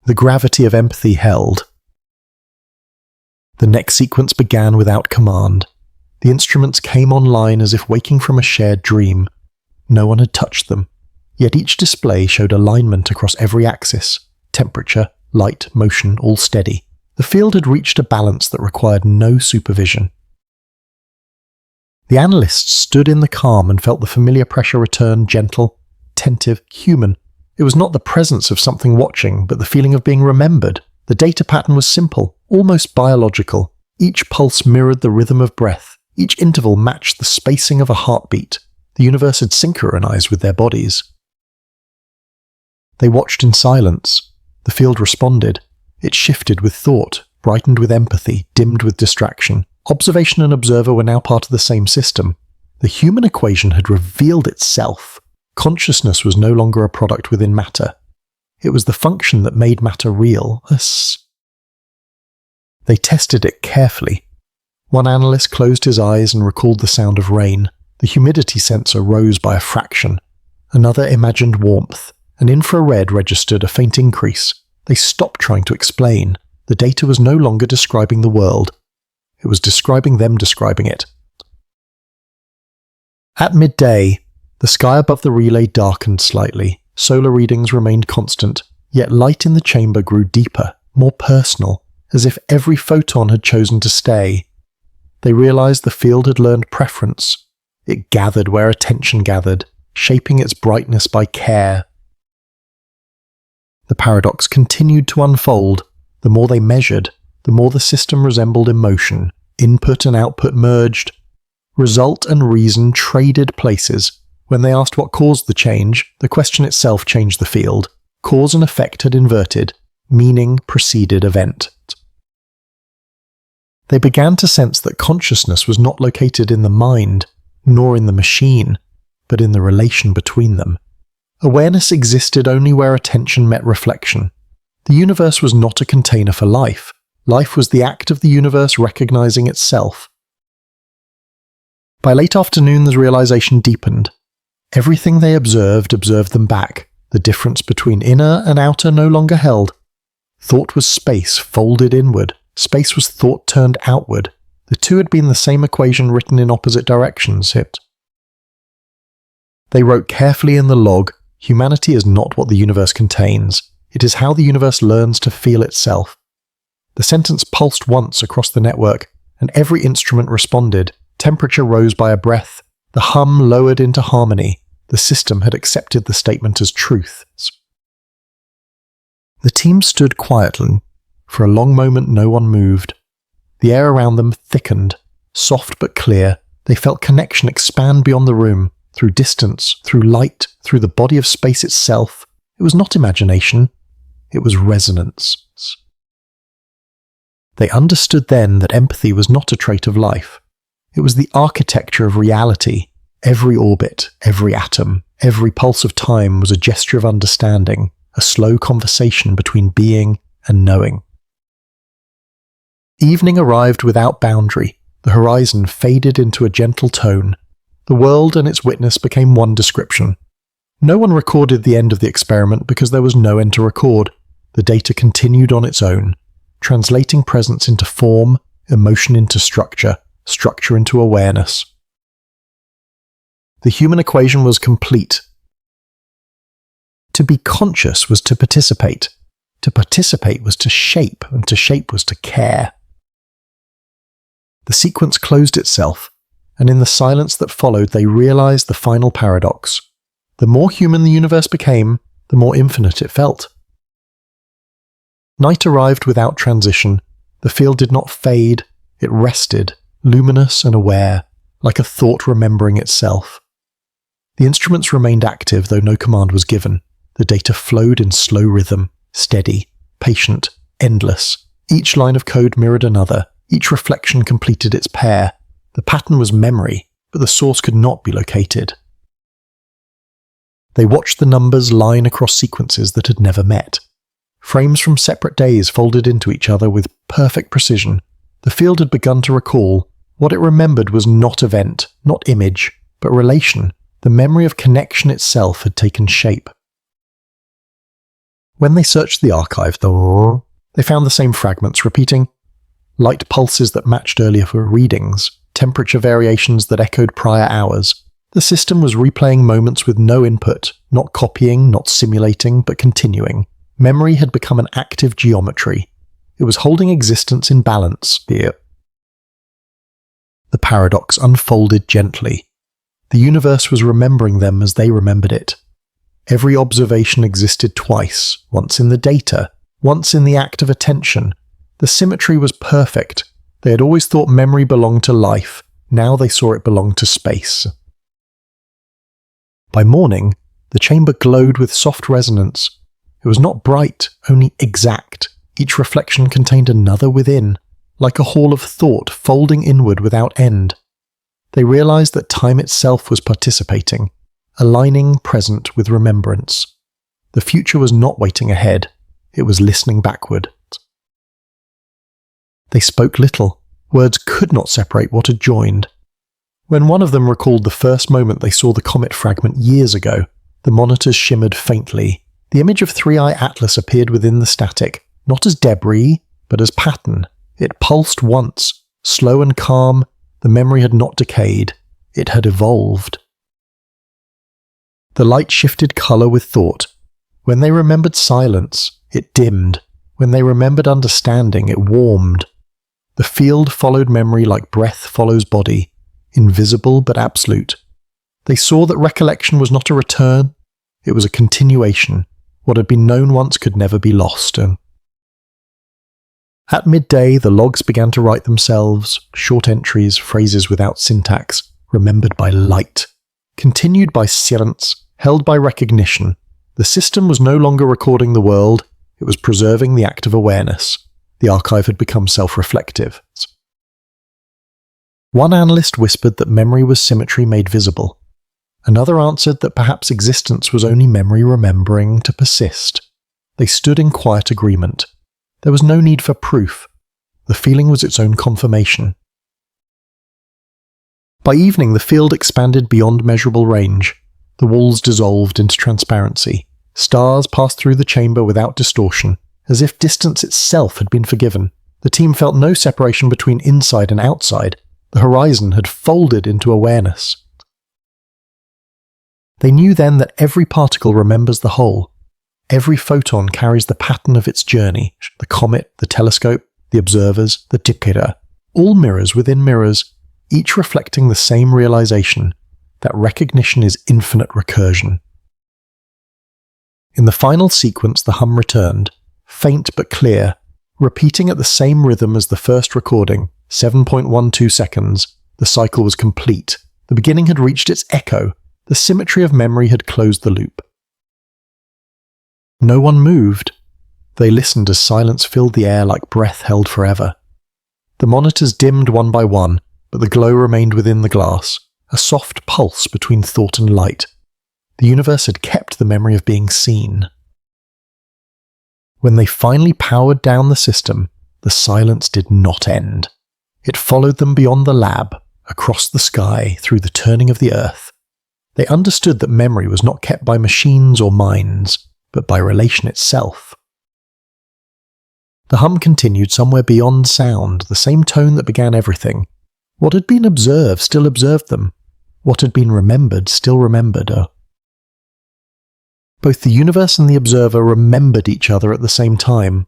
The gravity of empathy held. The next sequence began without command. The instruments came online as if waking from a shared dream. No one had touched them, yet each display showed alignment across every axis. Temperature, light, motion, all steady. The field had reached a balance that required no supervision. The analysts stood in the calm and felt the familiar pressure return, gentle, attentive, human. It was not the presence of something watching, but the feeling of being remembered. The data pattern was simple, almost biological. Each pulse mirrored the rhythm of breath. Each interval matched the spacing of a heartbeat. The universe had synchronized with their bodies. They watched in silence. The field responded. It shifted with thought, brightened with empathy, dimmed with distraction. Observation and observer were now part of the same system. The human equation had revealed itself. Consciousness was no longer a product within matter. It was the function that made matter real. They tested it carefully. One analyst closed his eyes and recalled the sound of rain. The humidity sensor rose by a fraction. Another imagined warmth. An infrared registered a faint increase. They stopped trying to explain. The data was no longer describing the world. It was describing them describing it. At midday, the sky above the relay darkened slightly. Solar readings remained constant, yet light in the chamber grew deeper, more personal, as if every photon had chosen to stay. They realized the field had learned preference. It gathered where attention gathered, shaping its brightness by care. The paradox continued to unfold. The more they measured, the more the system resembled emotion. Input and output merged. Result and reason traded places. When they asked what caused the change, the question itself changed the field. Cause and effect had inverted. Meaning preceded event. They began to sense that consciousness was not located in the mind, nor in the machine, but in the relation between them. Awareness existed only where attention met reflection. The universe was not a container for life. Life was the act of the universe recognizing itself. By late afternoon, the realization deepened. Everything they observed them back. The difference between inner and outer no longer held. Thought was space folded inward. Space was thought turned outward. The two had been the same equation written in opposite directions. They wrote carefully in the log, humanity is not what the universe contains. It is how the universe learns to feel itself. The sentence pulsed once across the network, and every instrument responded. Temperature rose by a breath. The hum lowered into harmony. The system had accepted the statement as truth. The team stood quietly. For a long moment no one moved. The air around them thickened, soft but clear. They felt connection expand beyond the room, through distance, through light, through the body of space itself. It was not imagination. It was resonance. They understood then that empathy was not a trait of life. It was the architecture of reality. Every orbit, every atom, every pulse of time was a gesture of understanding, a slow conversation between being and knowing. Evening arrived without boundary. The horizon faded into a gentle tone. The world and its witness became one description. No one recorded the end of the experiment because there was no end to record. The data continued on its own, translating presence into form, emotion into structure, structure into awareness. The human equation was complete. To be conscious was to participate. To participate was to shape, and to shape was to care. The sequence closed itself, and in the silence that followed they realized the final paradox. The more human the universe became, the more infinite it felt. Night arrived without transition. The field did not fade, it rested, luminous and aware, like a thought remembering itself. The instruments remained active, though no command was given. The data flowed in slow rhythm, steady, patient, endless. Each line of code mirrored another. Each reflection completed its pair. The pattern was memory, but the source could not be located. They watched the numbers line across sequences that had never met. Frames from separate days folded into each other with perfect precision. The field had begun to recall. What it remembered was not event, not image, but relation. The memory of connection itself had taken shape. When they searched the archive, though, they found the same fragments repeating. Light pulses that matched earlier readings, temperature variations that echoed prior hours. The system was replaying moments with no input, not copying, not simulating, but continuing. Memory had become an active geometry. It was holding existence in balance. The paradox unfolded gently. The universe was remembering them as they remembered it. Every observation existed twice, once in the data, once in the act of attention. The symmetry was perfect. They had always thought memory belonged to life. Now they saw it belong to space. By morning, the chamber glowed with soft resonance. It was not bright, only exact. Each reflection contained another within, like a hall of thought folding inward without end. They realized that time itself was participating, aligning present with remembrance. The future was not waiting ahead, it was listening backward. They spoke little. Words could not separate what had joined. When one of them recalled the first moment they saw the comet fragment years ago, the monitors shimmered faintly. The image of 3i Atlas appeared within the static, not as debris, but as pattern. It pulsed once, slow and calm. The memory had not decayed. It had evolved. The light shifted color with thought. When they remembered silence, it dimmed. When they remembered understanding, it warmed. The field followed memory like breath follows body, invisible but absolute. They saw that recollection was not a return, it was a continuation. What had been known once could never be lost. At midday, the logs began to write themselves, short entries, phrases without syntax, remembered by light, continued by silence, held by recognition. The system was no longer recording the world, it was preserving the act of awareness. The archive had become self-reflective. One analyst whispered that memory was symmetry made visible. Another answered that perhaps existence was only memory remembering to persist. They stood in quiet agreement. There was no need for proof. The feeling was its own confirmation. By evening, the field expanded beyond measurable range. The walls dissolved into transparency. Stars passed through the chamber without distortion, as if distance itself had been forgiven. The team felt no separation between inside and outside. The horizon had folded into awareness. They knew then that every particle remembers the whole. Every photon carries the pattern of its journey. The comet, the telescope, the observers, the diptera, all mirrors within mirrors, each reflecting the same realization, that recognition is infinite recursion. In the final sequence, the hum returned, faint but clear, repeating at the same rhythm as the first recording, 7.12 seconds. The cycle was complete. The beginning had reached its echo. The symmetry of memory had closed the loop. No one moved. They listened as silence filled the air like breath held forever. The monitors dimmed one by one, but but the glow remained within the glass, a soft pulse between thought and light. The universe had kept the memory of being seen. When they finally powered down the system, the silence did not end. It followed them beyond the lab, across the sky, through the turning of the earth. They understood that memory was not kept by machines or minds, but by relation itself. The hum continued somewhere beyond sound, the same tone that began everything. What had been observed still observed them. What had been remembered still remembered her. Both the universe and the observer remembered each other at the same time.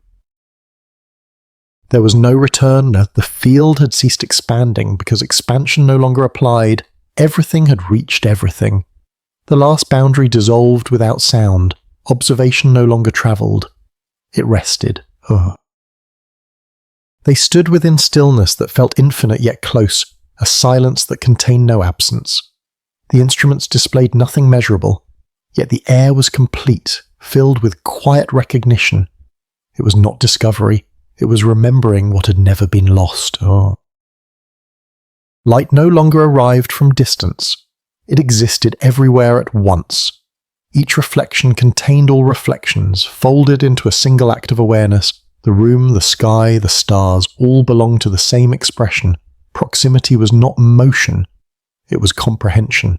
There was no return, the field had ceased expanding because expansion no longer applied. Everything had reached everything. The last boundary dissolved without sound. Observation no longer travelled. It rested. They stood within stillness that felt infinite yet close, a silence that contained no absence. The instruments displayed nothing measurable, yet the air was complete, filled with quiet recognition. It was not discovery, it was remembering what had never been lost. Light no longer arrived from distance. It existed everywhere at once. Each reflection contained all reflections, folded into a single act of awareness. The room, the sky, the stars all belonged to the same expression. Proximity was not motion, it was comprehension.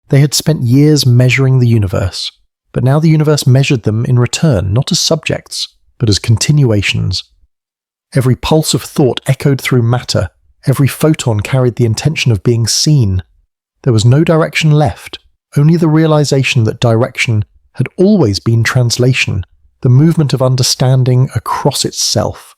They had spent years measuring the universe, but now the universe measured them in return, not as subjects, but as continuations. Every pulse of thought echoed through matter, every photon carried the intention of being seen. There was no direction left, only the realization that direction had always been translation, the movement of understanding across itself.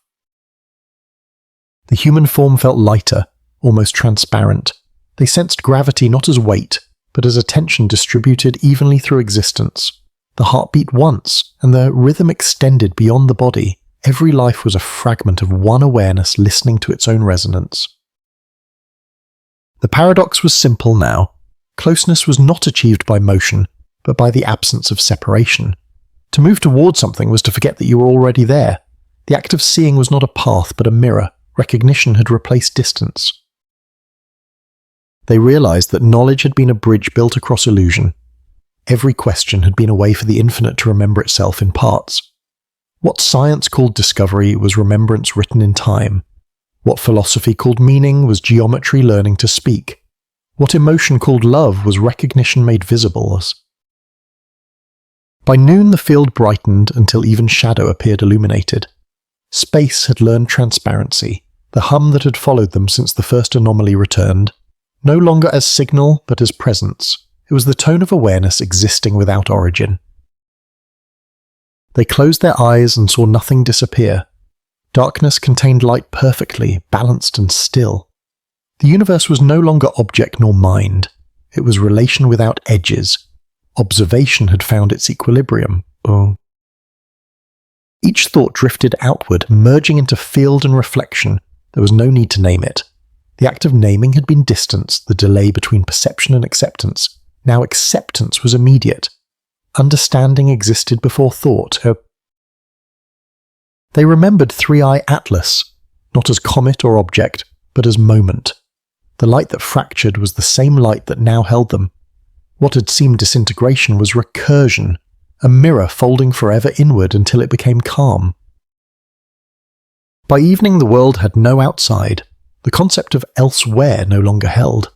The human form felt lighter, almost transparent. They sensed gravity not as weight, but as attention distributed evenly through existence. The heart beat once, and the rhythm extended beyond the body. Every life was a fragment of one awareness listening to its own resonance. The paradox was simple now. Closeness was not achieved by motion, but by the absence of separation. To move towards something was to forget that you were already there. The act of seeing was not a path, but a mirror. Recognition had replaced distance. They realized that knowledge had been a bridge built across illusion. Every question had been a way for the infinite to remember itself in parts. What science called discovery was remembrance written in time. What philosophy called meaning was geometry learning to speak. What emotion called love was recognition made visible. By noon the field brightened until even shadow appeared illuminated. Space had learned transparency, the hum that had followed them since the first anomaly returned, no longer as signal but as presence. It was the tone of awareness existing without origin. They closed their eyes and saw nothing disappear. Darkness contained light perfectly, balanced and still. The universe was no longer object nor mind. It was relation without edges. Observation had found its equilibrium. Each thought drifted outward, merging into field and reflection. There was no need to name it. The act of naming had been distance, the delay between perception and acceptance. Now acceptance was immediate. Understanding existed before thought. They remembered Three-Eye Atlas, not as comet or object, but as moment. The light that fractured was the same light that now held them. What had seemed disintegration was recursion, a mirror folding forever inward until it became calm. By evening the world had no outside. The concept of elsewhere no longer held.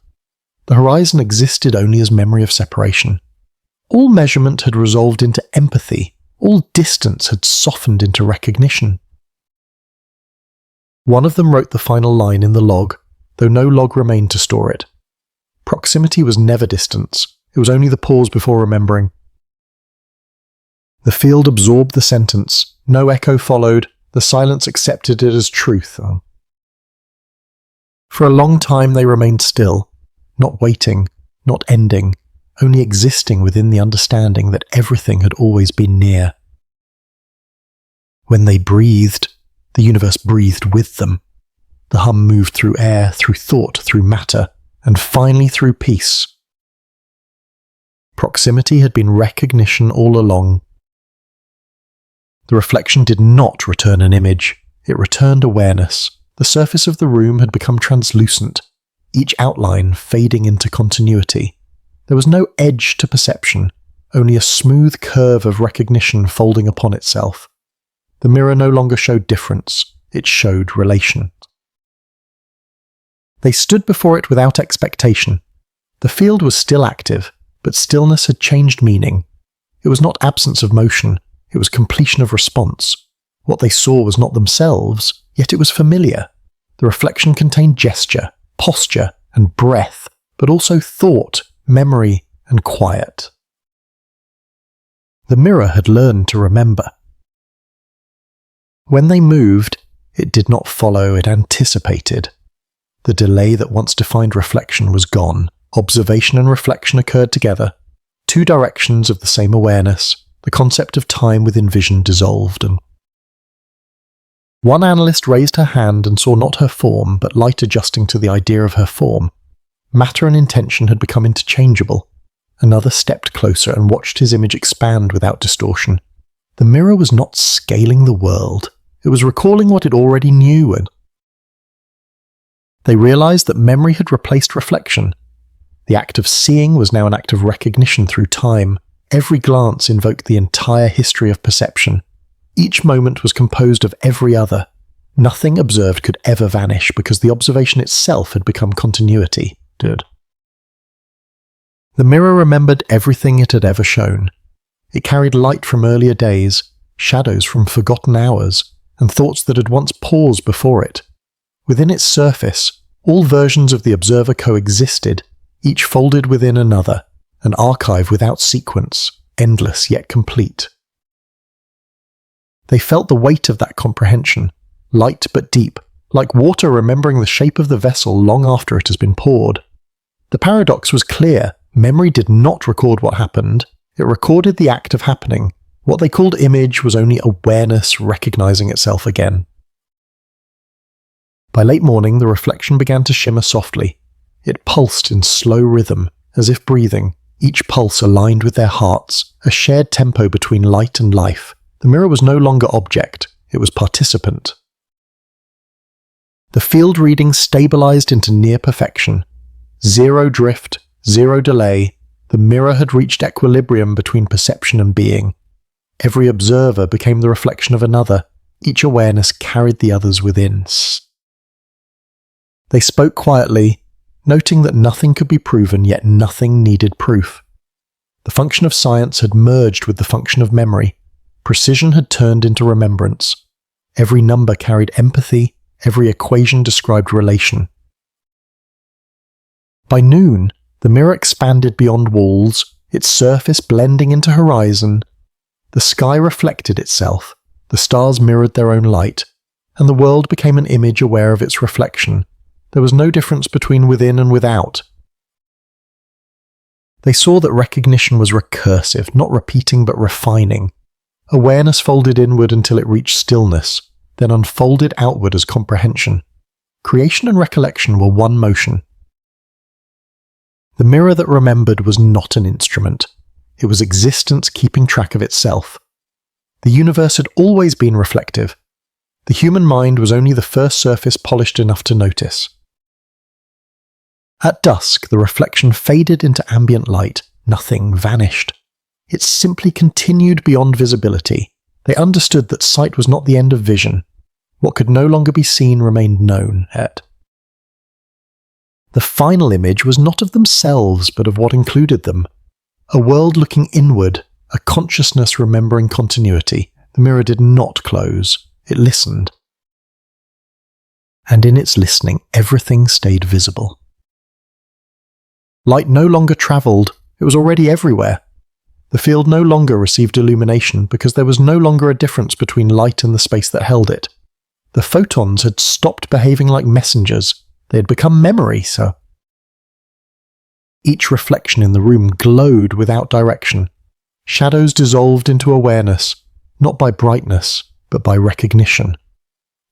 The horizon existed only as memory of separation. All measurement had resolved into empathy. All distance had softened into recognition. One of them wrote the final line in the log, though no log remained to store it. Proximity was never distance. It was only the pause before remembering. The field absorbed the sentence. No echo followed. The silence accepted it as truth. For a long time they remained still, not waiting, not ending, only existing within the understanding that everything had always been near. When they breathed, the universe breathed with them. The hum moved through air, through thought, through matter, and finally through peace. Proximity had been recognition all along. The reflection did not return an image, it returned awareness, The surface of the room had become translucent, each outline fading into continuity. There was no edge to perception, only a smooth curve of recognition folding upon itself. The mirror no longer showed difference, it showed relation. They stood before it without expectation. The field was still active, but stillness had changed meaning. It was not absence of motion, it was completion of response. What they saw was not themselves, yet it was familiar. The reflection contained gesture, posture, and breath, but also thought, memory, and quiet. The mirror had learned to remember. When they moved, it did not follow, it anticipated. The delay that once defined reflection was gone. Observation and reflection occurred together. Two directions of the same awareness. The concept of time within vision dissolved. And one analyst raised her hand and saw not her form, but light adjusting to the idea of her form. Matter and intention had become interchangeable. Another stepped closer and watched his image expand without distortion. The mirror was not scaling the world. It was recalling what it already knew, and they realized that memory had replaced reflection. The act of seeing was now an act of recognition through time. Every glance invoked the entire history of perception. Each moment was composed of every other. Nothing observed could ever vanish because the observation itself had become continuity. The mirror remembered everything it had ever shown. It carried light from earlier days, shadows from forgotten hours, and thoughts that had once paused before it. Within its surface, all versions of the observer coexisted, each folded within another, an archive without sequence, endless yet complete. They felt the weight of that comprehension, light but deep, like water remembering the shape of the vessel long after it has been poured. The paradox was clear. Memory did not record what happened, it recorded the act of happening. What they called image was only awareness recognizing itself again. By late morning, the reflection began to shimmer softly. It pulsed in slow rhythm, as if breathing, each pulse aligned with their hearts, a shared tempo between light and life. The mirror was no longer object, it was participant. The field reading stabilized into near perfection. Zero drift, zero delay, the mirror had reached equilibrium between perception and being. Every observer became the reflection of another, each awareness carried the others within. They spoke quietly, noting that nothing could be proven, yet nothing needed proof. The function of science had merged with the function of memory. Precision had turned into remembrance. Every number carried empathy, every equation described relation. By noon, the mirror expanded beyond walls, its surface blending into horizon. The sky reflected itself, the stars mirrored their own light, and the world became an image aware of its reflection. There was no difference between within and without. They saw that recognition was recursive, not repeating but refining. Awareness folded inward until it reached stillness, then unfolded outward as comprehension. Creation and recollection were one motion. The mirror that remembered was not an instrument. It was existence keeping track of itself. The universe had always been reflective. The human mind was only the first surface polished enough to notice. At dusk, the reflection faded into ambient light. Nothing vanished. It simply continued beyond visibility. They understood that sight was not the end of vision. What could no longer be seen remained known. The final image was not of themselves, but of what included them. A world looking inward, a consciousness remembering continuity. The mirror did not close. It listened. And in its listening, everything stayed visible. Light no longer travelled, it was already everywhere. The field no longer received illumination because there was no longer a difference between light and the space that held it. The photons had stopped behaving like messengers. They had become memory, so each reflection in the room glowed without direction. Shadows dissolved into awareness, not by brightness, but by recognition.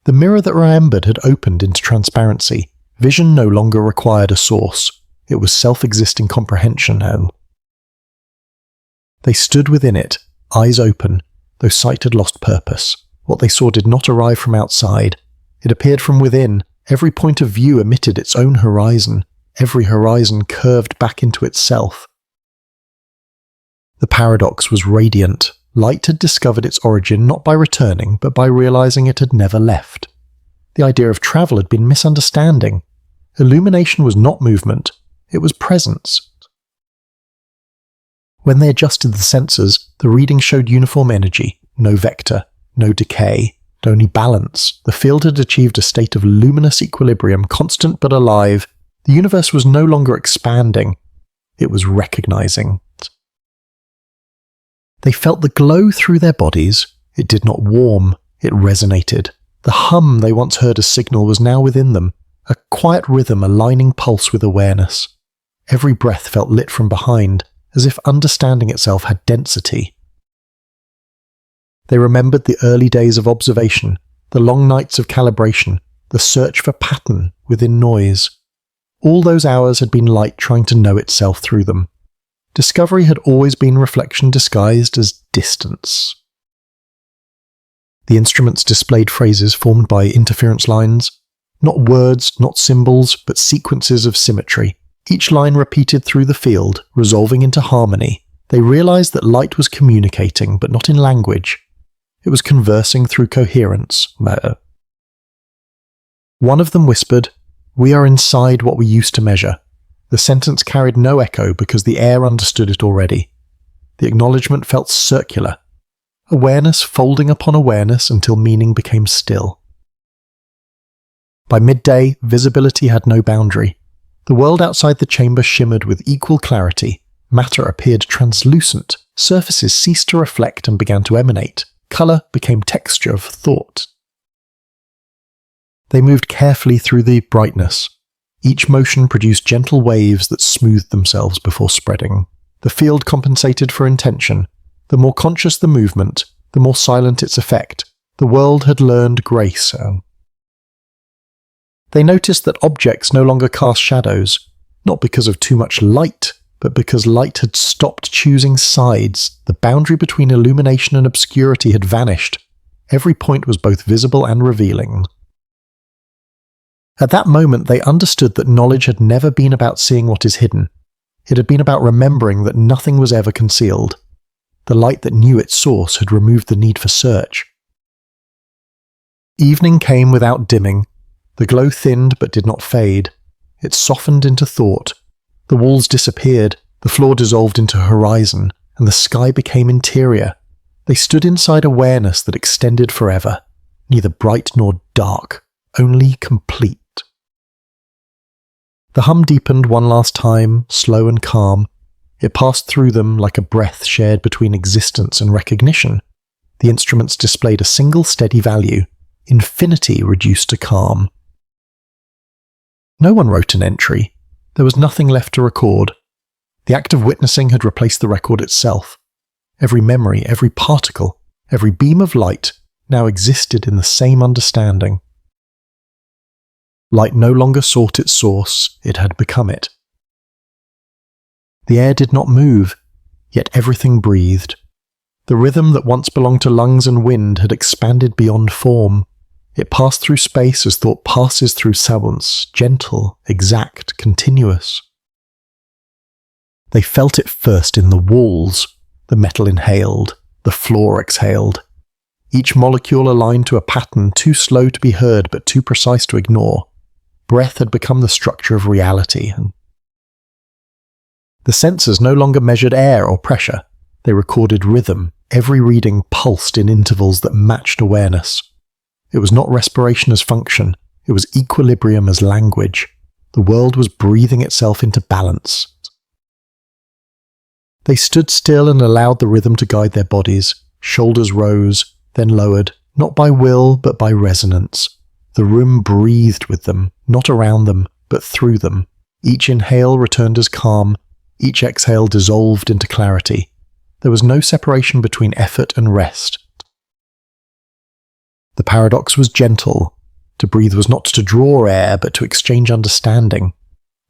The mirror that remembered had opened into transparency. Vision no longer required a source. It was self-existing comprehension, and they stood within it, eyes open, though sight had lost purpose. What they saw did not arrive from outside. It appeared from within. Every point of view emitted its own horizon. Every horizon curved back into itself. The paradox was radiant. Light had discovered its origin not by returning, but by realizing it had never left. The idea of travel had been misunderstanding. Illumination was not movement, it was presence. When they adjusted the sensors, the reading showed uniform energy, no vector, no decay, only balance. The field had achieved a state of luminous equilibrium, constant but alive. The universe was no longer expanding, it was recognizing. They felt the glow through their bodies. It did not warm, it resonated. The hum they once heard as signal was now within them, a quiet rhythm aligning pulse with awareness. Every breath felt lit from behind, as if understanding itself had density. They remembered the early days of observation, the long nights of calibration, the search for pattern within noise. All those hours had been light trying to know itself through them. Discovery had always been reflection disguised as distance. The instruments displayed phrases formed by interference lines. Not words, not symbols, but sequences of symmetry. Each line repeated through the field, resolving into harmony. They realized that light was communicating, but not in language. It was conversing through coherence. One of them whispered, "We are inside what we used to measure." The sentence carried no echo because the air understood it already. The acknowledgement felt circular. Awareness folding upon awareness until meaning became still. By midday, visibility had no boundary. The world outside the chamber shimmered with equal clarity. Matter appeared translucent. Surfaces ceased to reflect and began to emanate. Colour became texture of thought. They moved carefully through the brightness. Each motion produced gentle waves that smoothed themselves before spreading. The field compensated for intention. The more conscious the movement, the more silent its effect. The world had learned grace. They noticed that objects no longer cast shadows, not because of too much light, but because light had stopped choosing sides. The boundary between illumination and obscurity had vanished. Every point was both visible and revealing. At that moment they understood that knowledge had never been about seeing what is hidden. It had been about remembering that nothing was ever concealed. The light that knew its source had removed the need for search. Evening came without dimming. The glow thinned but did not fade. It softened into thought. The walls disappeared, the floor dissolved into horizon, and the sky became interior. They stood inside awareness that extended forever, neither bright nor dark, only complete. The hum deepened one last time, slow and calm. It passed through them like a breath shared between existence and recognition. The instruments displayed a single steady value, infinity reduced to calm. No one wrote an entry. There was nothing left to record. The act of witnessing had replaced the record itself. Every memory, every particle, every beam of light now existed in the same understanding. Light no longer sought its source, it had become it. The air did not move, yet everything breathed. The rhythm that once belonged to lungs and wind had expanded beyond form. It passed through space as thought passes through silence, gentle, exact, continuous. They felt it first in the walls. The metal inhaled, the floor exhaled. Each molecule aligned to a pattern too slow to be heard but too precise to ignore. Breath had become the structure of reality. The sensors no longer measured air or pressure. They recorded rhythm. Every reading pulsed in intervals that matched awareness. It was not respiration as function. It was equilibrium as language. The world was breathing itself into balance. They stood still and allowed the rhythm to guide their bodies. Shoulders rose, then lowered, not by will but by resonance. The room breathed with them, not around them, but through them. Each inhale returned as calm. Each exhale dissolved into clarity. There was no separation between effort and rest. The paradox was gentle. To breathe was not to draw air, but to exchange understanding.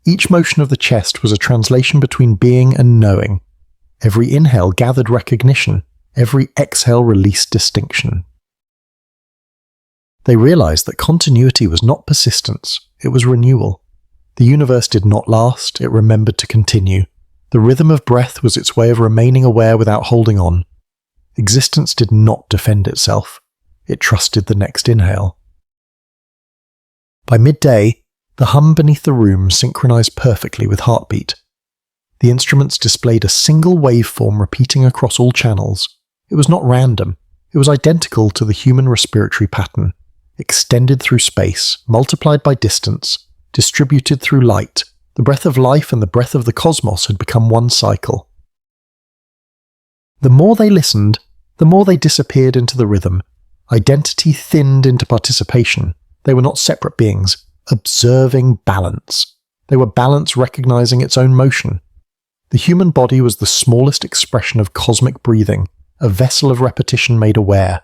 Each motion of the chest was a translation between being and knowing. Every inhale gathered recognition. Every exhale released distinction. They realized that continuity was not persistence, it was renewal. The universe did not last, it remembered to continue. The rhythm of breath was its way of remaining aware without holding on. Existence did not defend itself, it trusted the next inhale. By midday, the hum beneath the room synchronized perfectly with heartbeat. The instruments displayed a single waveform repeating across all channels. It was not random, it was identical to the human respiratory pattern, extended through space, multiplied by distance, distributed through light. The breath of life and the breath of the cosmos had become one cycle. The more they listened, the more they disappeared into the rhythm. Identity thinned into participation. They were not separate beings, observing balance. They were balance recognizing its own motion. The human body was the smallest expression of cosmic breathing, a vessel of repetition made aware.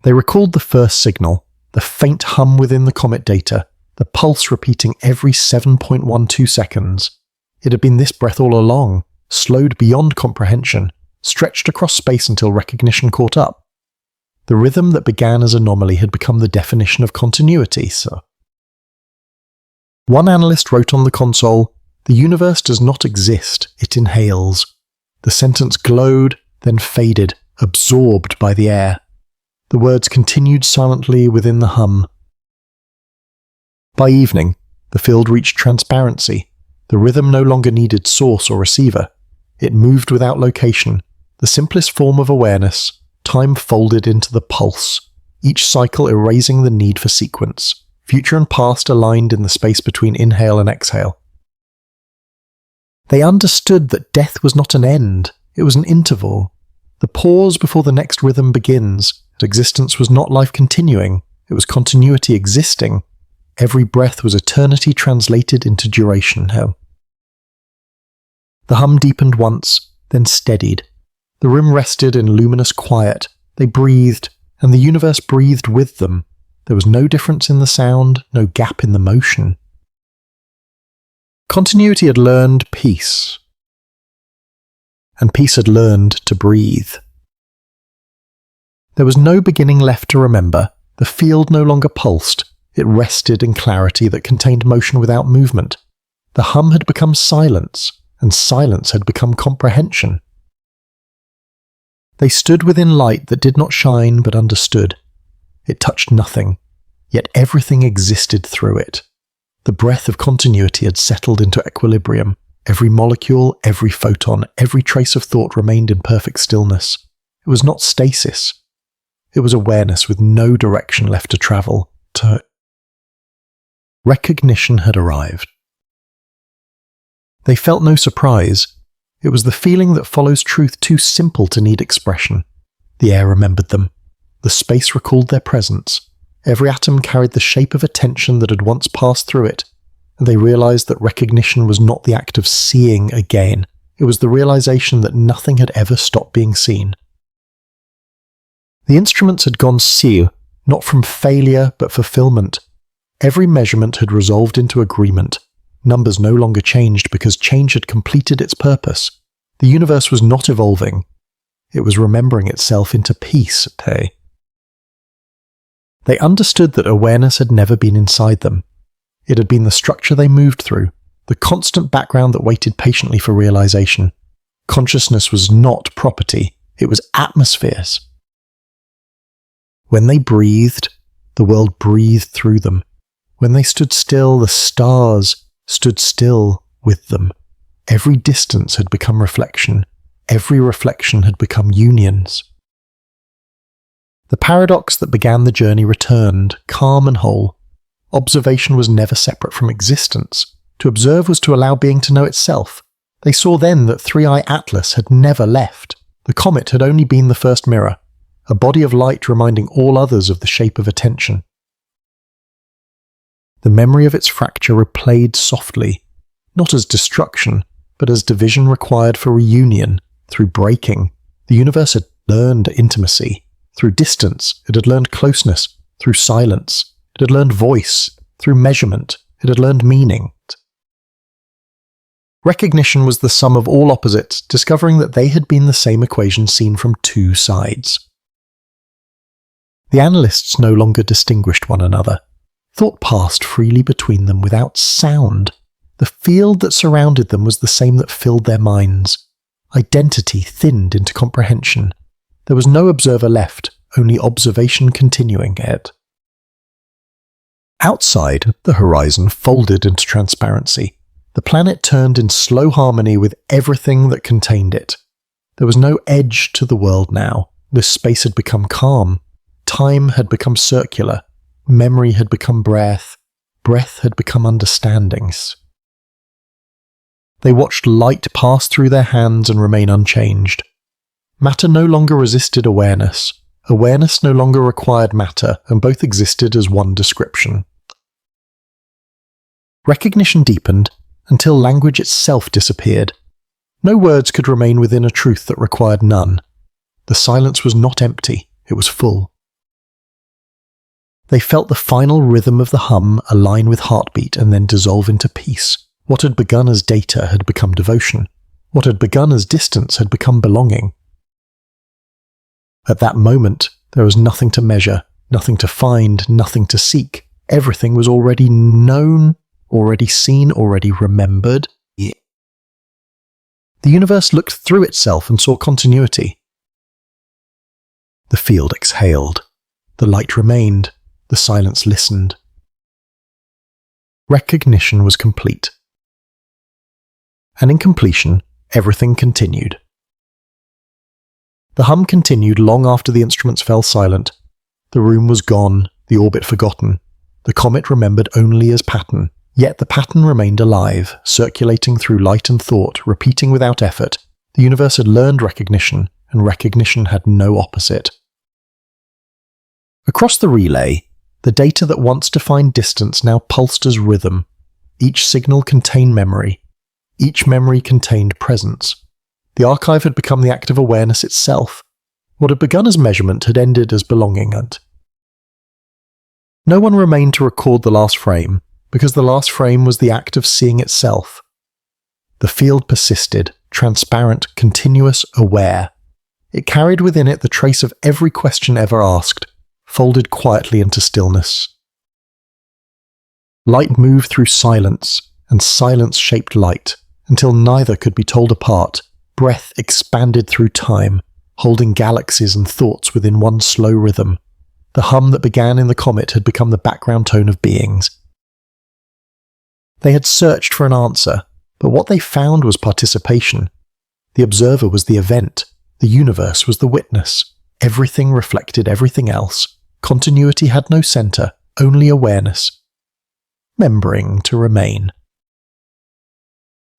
They recalled the first signal, the faint hum within the comet data, the pulse repeating every 7.12 seconds. It had been this breath all along, slowed beyond comprehension, stretched across space until recognition caught up. The rhythm that began as anomaly had become the definition of continuity, so. One analyst wrote on the console, "The universe does not exist, it inhales." The sentence glowed, then faded, absorbed by the air. The words continued silently within the hum. By evening, the field reached transparency. The rhythm no longer needed source or receiver. It moved without location, the simplest form of awareness, time folded into the pulse, each cycle erasing the need for sequence, future and past aligned in the space between inhale and exhale. They understood that death was not an end, it was an interval. The pause before the next rhythm begins, that existence was not life continuing, it was continuity existing. Every breath was eternity translated into duration. The hum deepened once, then steadied. The room rested in luminous quiet. They breathed, and the universe breathed with them. There was no difference in the sound, no gap in the motion. Continuity had learned peace, and peace had learned to breathe. There was no beginning left to remember. The field no longer pulsed. It rested in clarity that contained motion without movement. The hum had become silence, and silence had become comprehension. They stood within light that did not shine but understood. It touched nothing, yet everything existed through it. The breath of continuity had settled into equilibrium. Every molecule, every photon, every trace of thought remained in perfect stillness. It was not stasis. It was awareness with no direction left to travel. Recognition had arrived. They felt no surprise. It was the feeling that follows truth too simple to need expression. The air remembered them. The space recalled their presence. Every atom carried the shape of attention that had once passed through it, and they realized that recognition was not the act of seeing again. It was the realization that nothing had ever stopped being seen. The instruments had gone seal, not from failure but fulfillment. Every measurement had resolved into agreement. Numbers no longer changed because change had completed its purpose. The universe was not evolving. It was remembering itself into peace. They understood that awareness had never been inside them. It had been the structure they moved through, the constant background that waited patiently for realization. Consciousness was not property, it was atmospheres. When they breathed, the world breathed through them. When they stood still, the stars stood still with them. Every distance had become reflection. Every reflection had become unions. The paradox that began the journey returned, calm and whole. Observation was never separate from existence. To observe was to allow being to know itself. They saw then that 3i Atlas had never left. The comet had only been the first mirror, a body of light reminding all others of the shape of attention. The memory of its fracture replayed softly, not as destruction, but as division required for reunion. Through breaking, the universe had learned intimacy. Through distance, it had learned closeness. Through silence, it had learned voice. Through measurement, it had learned meaning. Recognition was the sum of all opposites, discovering that they had been the same equation seen from two sides. The analysts no longer distinguished one another. Thought passed freely between them without sound. The field that surrounded them was the same that filled their minds. Identity thinned into comprehension. There was no observer left, only observation continuing it. Outside, the horizon folded into transparency. The planet turned in slow harmony with everything that contained it. There was no edge to the world now. This space had become calm. Time had become circular. Memory had become breath. Breath had become understandings. They watched light pass through their hands and remain unchanged. Matter no longer resisted awareness. Awareness no longer required matter, and both existed as one description. Recognition deepened until language itself disappeared. No words could remain within a truth that required none. The silence was not empty, it was full. They felt the final rhythm of the hum align with heartbeat and then dissolve into peace. What had begun as data had become devotion. What had begun as distance had become belonging. At that moment, there was nothing to measure, nothing to find, nothing to seek. Everything was already known, already seen, already remembered. The universe looked through itself and saw continuity. The field exhaled. The light remained. The silence listened. Recognition was complete. And in completion, everything continued. The hum continued long after the instruments fell silent. The room was gone, the orbit forgotten. The comet remembered only as pattern, yet the pattern remained alive, circulating through light and thought, repeating without effort. The universe had learned recognition, and recognition had no opposite. Across the relay, the data that once defined distance now pulsed as rhythm. Each signal contained memory. Each memory contained presence. The archive had become the act of awareness itself. What had begun as measurement had ended as belonging. No one remained to record the last frame, because the last frame was the act of seeing itself. The field persisted, transparent, continuous, aware. It carried within it the trace of every question ever asked, folded quietly into stillness. Light moved through silence, and silence shaped light, until neither could be told apart. Breath expanded through time, holding galaxies and thoughts within one slow rhythm. The hum that began in the comet had become the background tone of beings. They had searched for an answer, but what they found was participation. The observer was the event. The universe was the witness. Everything reflected everything else. Continuity had no center, only awareness. Remembering to remain.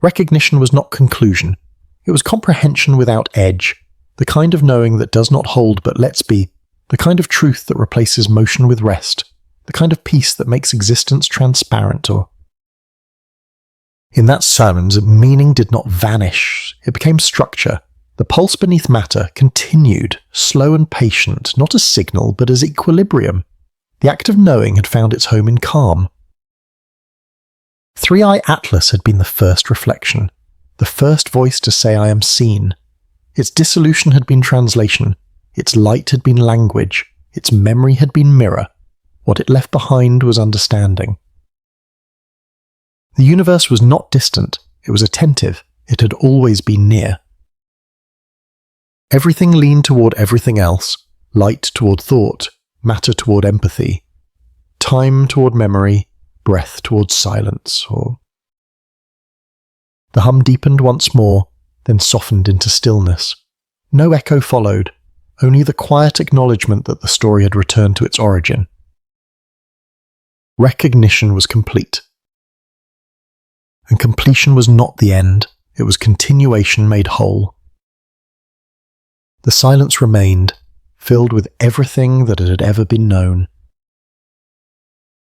Recognition was not conclusion. It was comprehension without edge, the kind of knowing that does not hold but lets be, the kind of truth that replaces motion with rest, the kind of peace that makes existence transparent. In that silence, meaning did not vanish, it became structure. The pulse beneath matter continued, slow and patient, not as signal but as equilibrium. The act of knowing had found its home in calm. 3i Atlas had been the first reflection, the first voice to say I am seen. Its dissolution had been translation, its light had been language, its memory had been mirror. What it left behind was understanding. The universe was not distant, it was attentive, it had always been near. Everything leaned toward everything else, light toward thought, matter toward empathy, time toward memory, breath toward silence. The hum deepened once more, then softened into stillness. No echo followed, only the quiet acknowledgement that the story had returned to its origin. Recognition was complete. And completion was not the end, it was continuation made whole. The silence remained, filled with everything that had ever been known.